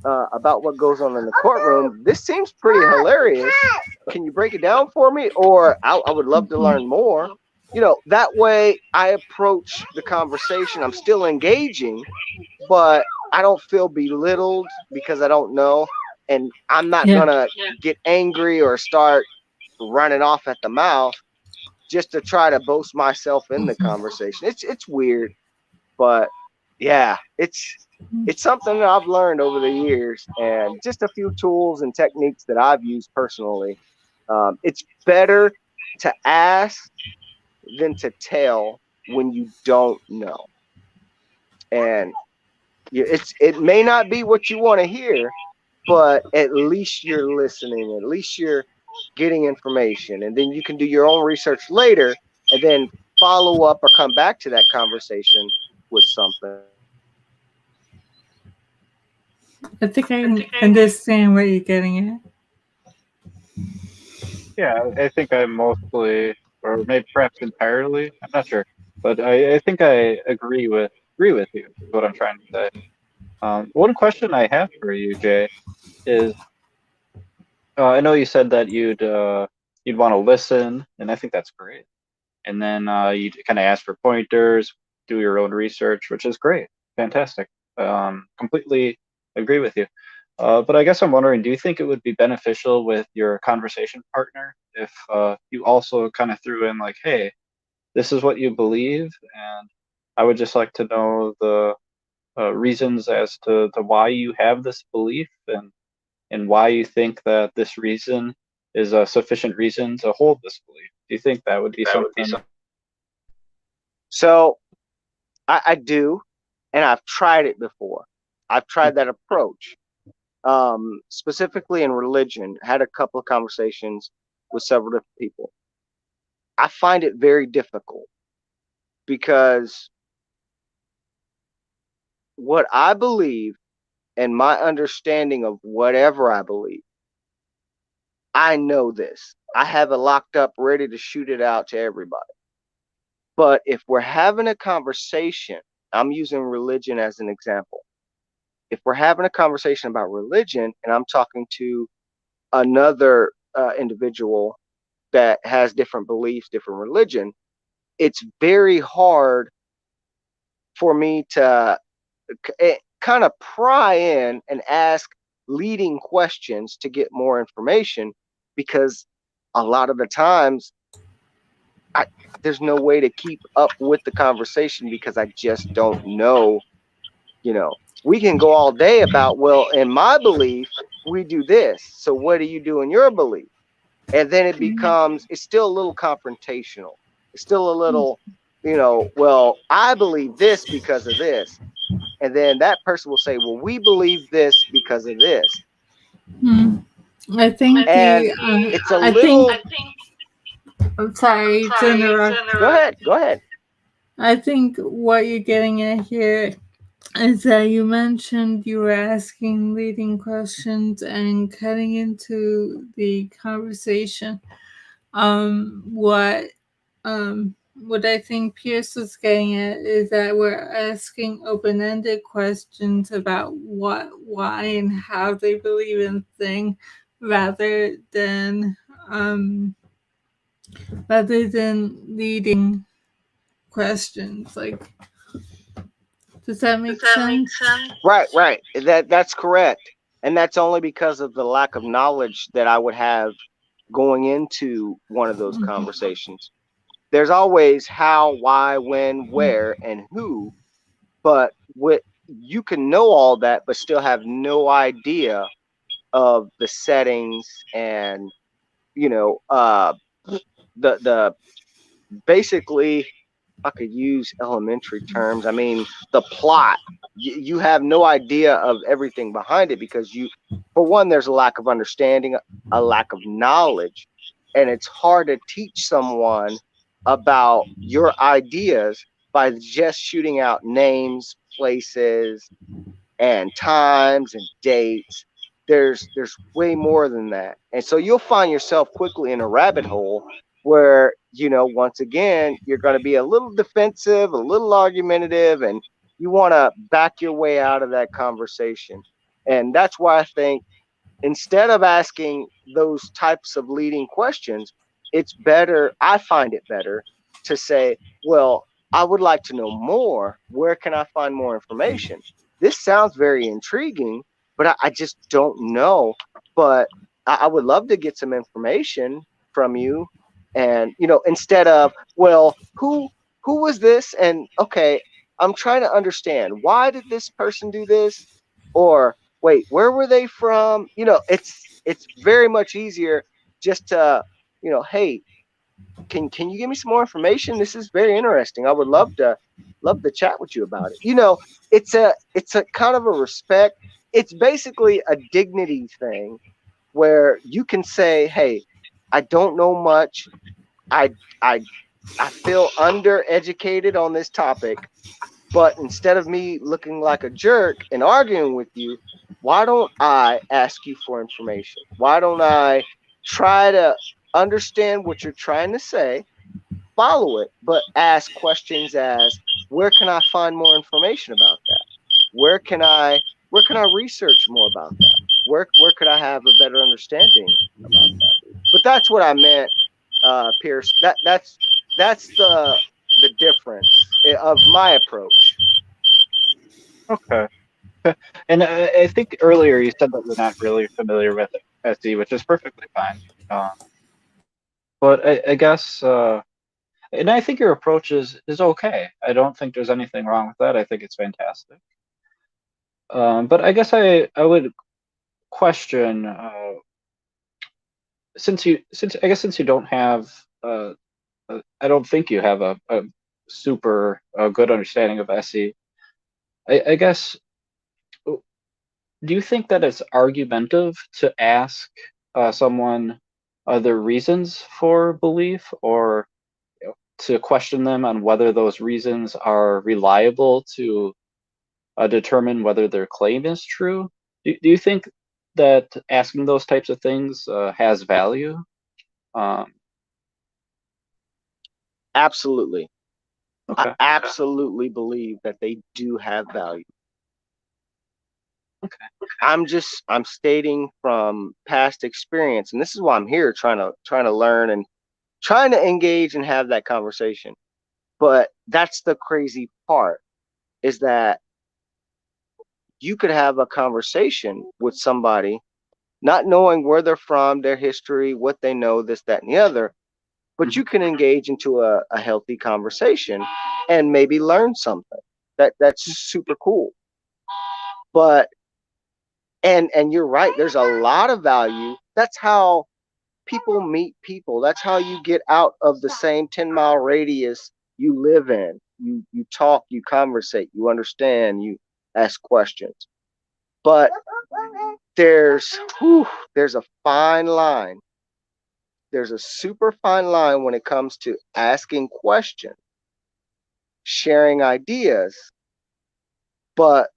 about what goes on in the courtroom. This seems pretty hilarious. Can you break it down for me? Or I would love to learn more. That way I approach the conversation. I'm still engaging, but I don't feel belittled because I don't know. And I'm not gonna get angry or start running off at the mouth just to try to boast myself in the conversation. It's weird, but yeah, it's something that I've learned over the years, and just a few tools and techniques that I've used personally. It's better to ask than to tell, when you don't know. And it may not be what you want to hear, but at least you're listening. At least you're getting information. And then you can do your own research later and then follow up or come back to that conversation with something. I think I understand what you're getting at. Yeah, I think I mostly, or maybe perhaps entirely, I'm not sure, but I think I agree with you, is what I'm trying to say. One question I have for you, Jay, is I know you said that you'd want to listen, and I think that's great. And then you'd kind of ask for pointers, do your own research, which is great, fantastic. Completely agree with you. But I guess I'm wondering, do you think it would be beneficial with your conversation partner if you also kind of threw in like, hey, this is what you believe, and I would just like to know the reasons as to why you have this belief and why you think that this reason is a sufficient reason to hold this belief. Do you think that would be something? So I do, and I've tried it before. I've tried that approach. Specifically in religion, I had a couple of conversations with several different people. I find it very difficult because what I believe and my understanding of whatever I believe, I know this. I have it locked up, ready to shoot it out to everybody. But if we're having a conversation, I'm using religion as an example. If we're having a conversation about religion and I'm talking to another individual that has different beliefs, different religion, it's very hard for me to kind of pry in and ask leading questions to get more information, because a lot of the times there's no way to keep up with the conversation because I just don't know. We can go all day about, well, in my belief, we do this. So what do you do in your belief? And then it becomes, it's still a little confrontational. It's still a little, well, I believe this because of this. And then that person will say, well, we believe this because of this. I think it's a little. I'm sorry to interrupt. Go ahead. I think what you're getting at here is that you mentioned you were asking leading questions and cutting into the conversation. What I think Peirce was getting at is that we're asking open-ended questions about what, why, and how they believe in a thing, rather than leading questions. Like, does that make sense? Right. That's correct. And that's only because of the lack of knowledge that I would have going into one of those conversations. There's always how, why, when, where, and who, but you can know all that but still have no idea of the settings and the basically, I could use elementary terms. I mean, the plot. You have no idea of everything behind it because for one, there's a lack of understanding, a lack of knowledge, and it's hard to teach someone about your ideas by just shooting out names, places, and times and dates. There's way more than that. And so you'll find yourself quickly in a rabbit hole where, once again, you're going to be a little defensive, a little argumentative, and you want to back your way out of that conversation. And that's why I think instead of asking those types of leading questions, I find it better to say, well, I would like to know more. Where can I find more information? This sounds very intriguing, but I just don't know. But I would love to get some information from you. And, instead of, well, who was this? And okay, I'm trying to understand, why did this person do this? Or wait, where were they from? It's very much easier just to, hey, can you give me some more information? This is very interesting. I would love to chat with you about it. You know, it's a kind of a respect. It's basically a dignity thing where you can say, hey, I don't know much. I feel undereducated on this topic, but instead of me looking like a jerk and arguing with you, why don't I ask you for information? Why don't I try to understand what you're trying to say, follow it, but ask questions as, where can I find more information about that? Where can I research more about that? Where could I have a better understanding about that? But that's what I meant, Peirce. That's the difference of my approach. Okay. And I think earlier you said that you're not really familiar with SE, which is perfectly fine. But I guess, and I think your approach is okay. I don't think there's anything wrong with that. I think it's fantastic. But I guess I would question, since you don't have, I don't think you have a super good understanding of SE. I guess, do you think that it's argumentative to ask someone their reasons for belief, or to question them on whether those reasons are reliable to determine whether their claim is true? Do you think that asking those types of things has value? Absolutely. Okay. I absolutely believe that they do have value. Okay. I'm stating from past experience, and this is why I'm here, trying to learn and trying to engage and have that conversation. But that's the crazy part, is that you could have a conversation with somebody not knowing where they're from, their history, what they know, this, that, and the other, but you can engage into a healthy conversation and maybe learn something that's super cool. But and you're right, there's a lot of value. That's how people meet people. That's how you get out of the same 10-mile radius you live in. You talk, you conversate, you understand, you ask questions. But there's a fine line. There's a super fine line when it comes to asking questions, sharing ideas. But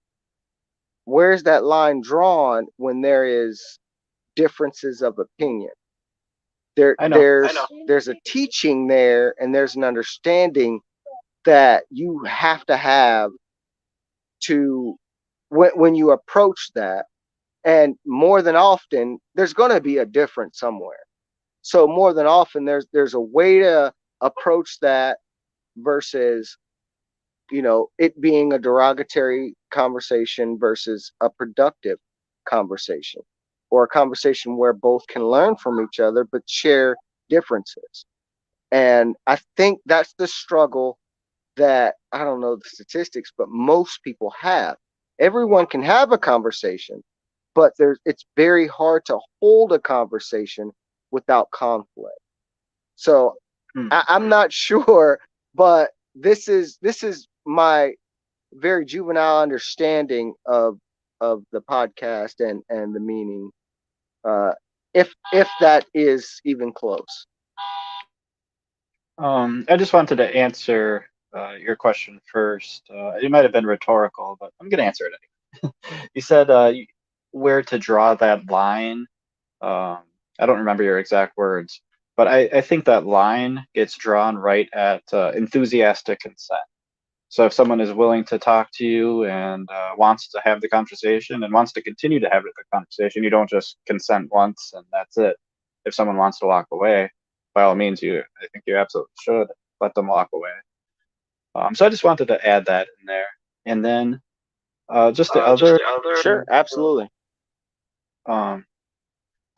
where's that line drawn when there is differences of opinion? There's a teaching there, and there's an understanding that you have to when you approach that. And more than often, there's going to be a difference somewhere. So more than often, there's a way to approach that versus, it being a derogatory conversation versus a productive conversation, or a conversation where both can learn from each other but share differences. And I think that's the struggle that, I don't know the statistics, but most people have. Everyone can have a conversation, but it's very hard to hold a conversation without conflict. So I'm not sure, but this is my very juvenile understanding of the podcast and the meaning, if that is even close. I just wanted to answer your question first. It might have been rhetorical, but I'm going to answer it anyway. You said where to draw that line. I don't remember your exact words, but I think that line gets drawn right at enthusiastic consent. So if someone is willing to talk to you and wants to have the conversation and wants to continue to have the conversation, you don't just consent once and that's it. If someone wants to walk away, by all means, I think you absolutely should let them walk away. So I just wanted to add that in there. And then just the other. Sure, absolutely.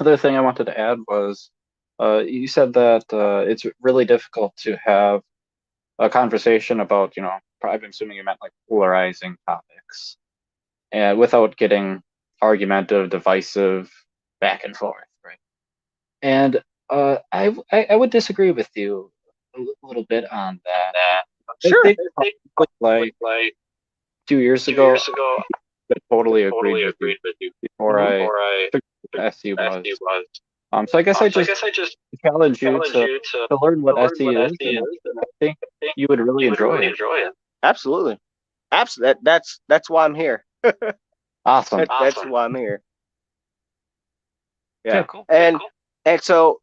Other thing I wanted to add was you said that it's really difficult to have a conversation about, I'm assuming you meant like polarizing topics, and without getting argumentative, divisive, back and forth, right? And I would disagree with you a little bit on that. Sure. I think like 2 years ago, I totally agreed with you before I took SE was. So I guess I just challenge you to learn what SE is, and I think you would really enjoy it. Absolutely. That's why I'm here. Awesome. That's why I'm here. Yeah. Cool. And so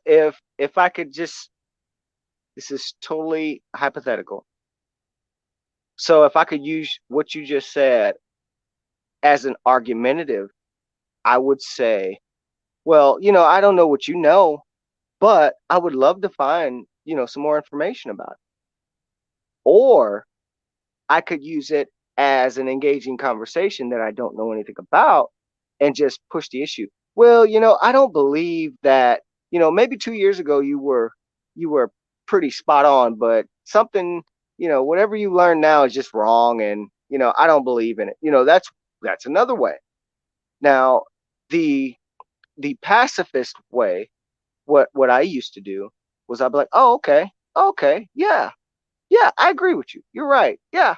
if I could just, this is totally hypothetical. So if I could use what you just said as an argumentative, I would say, well, I don't know what you know, but I would love to find, some more information about it. Or I could use it as an engaging conversation that I don't know anything about and just push the issue. Well, I don't believe that, maybe 2 years ago you were pretty spot on, but something, whatever you learn now is just wrong, and I don't believe in it. That's another way. Now, the pacifist way, what I used to do was I'd be like, oh, okay, yeah, I agree with you. You're right. Yeah,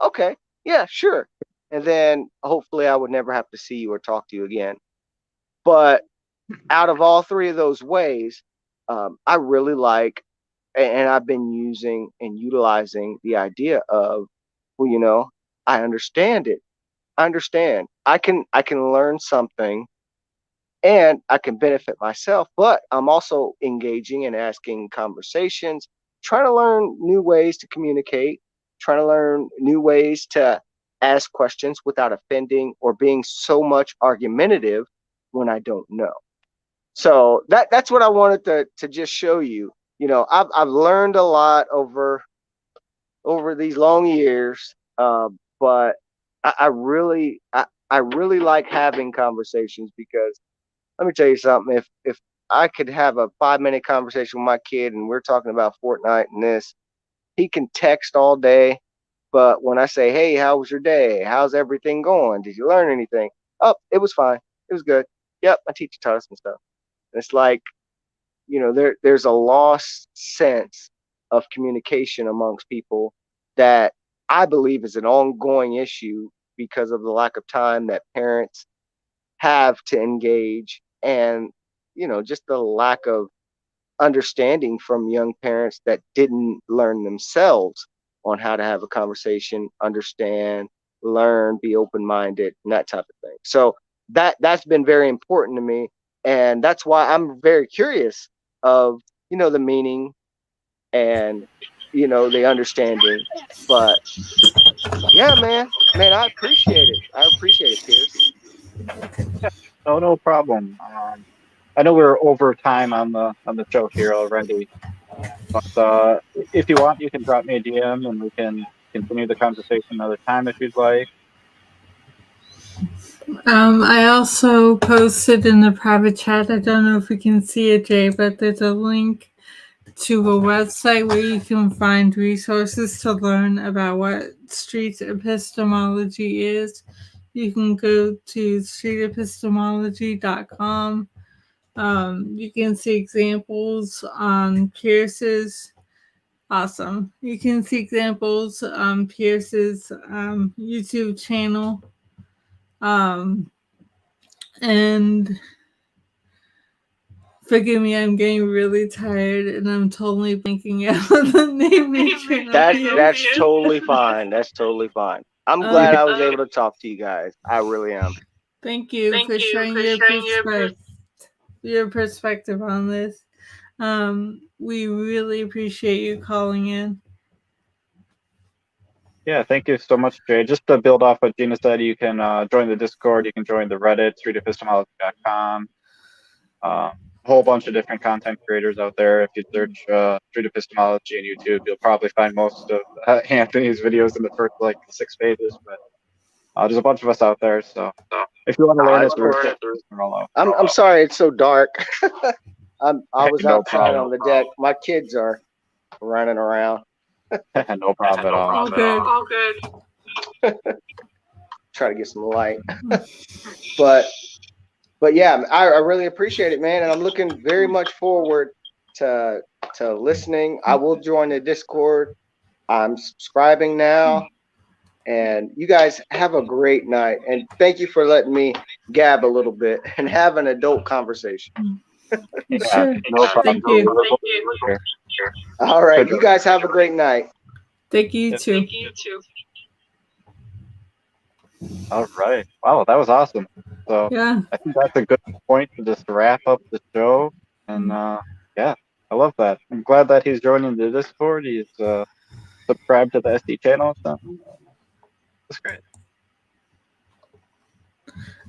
okay, yeah, sure. And then hopefully I would never have to see you or talk to you again. But out of all three of those ways, I really like, and I've been using and utilizing the idea of, well, I understand it. I understand. I can learn something and I can benefit myself, but I'm also engaging and asking conversations, trying to learn new ways to communicate, trying to learn new ways to ask questions without offending or being so much argumentative when I don't know. So that's what I wanted to just show you. I've learned a lot over these long years, but I really like having conversations, because let me tell you something. If I could have a 5-minute conversation with my kid and we're talking about Fortnite and this, he can text all day, but when I say, hey, how was your day? How's everything going? Did you learn anything? Oh, it was fine. It was good. Yep, my teacher taught us some stuff. And it's like, there's a lost sense of communication amongst people that I believe is an ongoing issue because of the lack of time that parents have to engage, and just the lack of understanding from young parents that didn't learn themselves on how to have a conversation, understand, learn, be open-minded, and that type of thing. So that's been very important to me, and that's why I'm very curious of the meaning and the understanding. But yeah, man, I appreciate it, Peirce. No problem. I know we're over time on the show here already, but if you want, you can drop me a DM and we can continue the conversation another time if you'd like. I also posted in the private chat, I don't know if you can see it, Jay, but there's a link to a website where you can find resources to learn about what street epistemology is. You can go to streetepistemology.com. You can see examples on Peirce's. Awesome. You can see examples on Peirce's YouTube channel. And forgive me, I'm getting really tired and I'm totally blanking out the name. That's totally fine. That's totally fine. I'm glad I was able to talk to you guys. I really am. Thank you for sharing your perspective on this. We really appreciate you calling in. Yeah, thank you so much, Jay. Just to build off what Gina said, you can join the Discord, you can join the Reddit, streetepistemology.com. A whole bunch of different content creators out there. If you search Street Epistemology on YouTube, you'll probably find most of Anthony's videos in the first 6 pages, but there's a bunch of us out there, so if you want to learn it, I'm sorry it's so dark. I was outside on the deck. My kids are running around. No problem at all. All good. Try to get some light. But But yeah, I really appreciate it, man, and I'm looking very much forward to listening. I will join the Discord. I'm subscribing now, and you guys have a great night. And thank you for letting me gab a little bit and have an adult conversation. Sure. No problem. Thank you. All right, you guys have a great night. Thank you too. All right. Wow, that was awesome. So Yeah. I think that's a good point to just wrap up the show. And yeah, I love that. I'm glad that he's joining the Discord. He's subscribed to the SD channel. So that's great.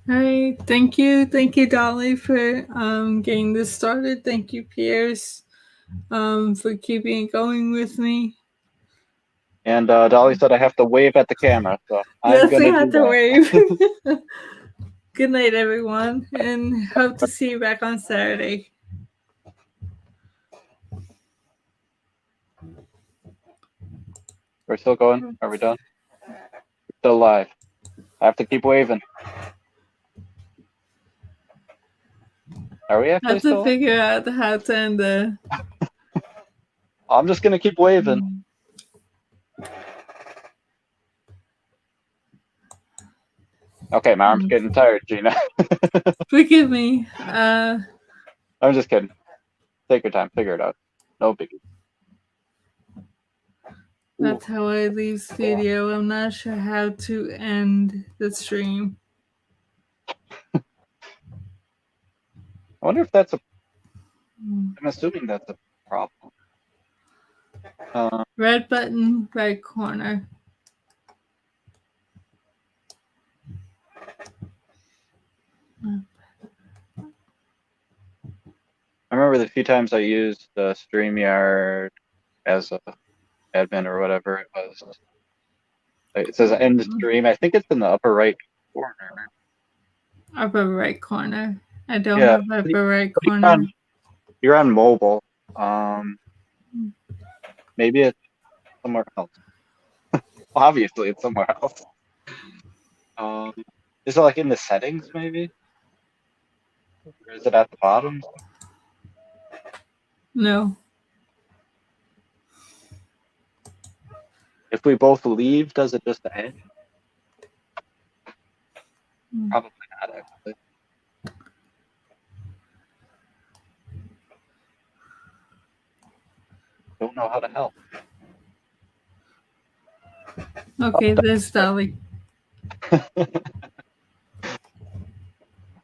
All right. Thank you, Dali, for getting this started. Thank you, Peirce, for keeping it going with me. And Dali said I have to wave at the camera. So I'm Yes, we gonna have do to that. wave. Good night, everyone, and hope to see you back on Saturday. We're still going? Are we done? We're still live. I have to keep waving. Are we I actually have to still? figure out how to end the. I'm just gonna keep waving. Okay, my arm's getting tired, Gina. Forgive me. I'm just kidding. Take your time, figure it out. No biggie. That's how I leave video. I'm not sure how to end the stream. I wonder if that's a. I'm assuming that's a problem. Red button, right corner. I remember the few times I used StreamYard as a admin or whatever it was. It says end stream. I think it's in the upper right corner. Upper right corner. I don't Yeah, have upper right but corner. You're on mobile. Maybe it's somewhere else. Obviously, it's somewhere else. Is it like in the settings, maybe? Or is it at the bottom? No. If we both leave, does it just end? Probably not, actually. Don't know how to help. Okay, there's Dali.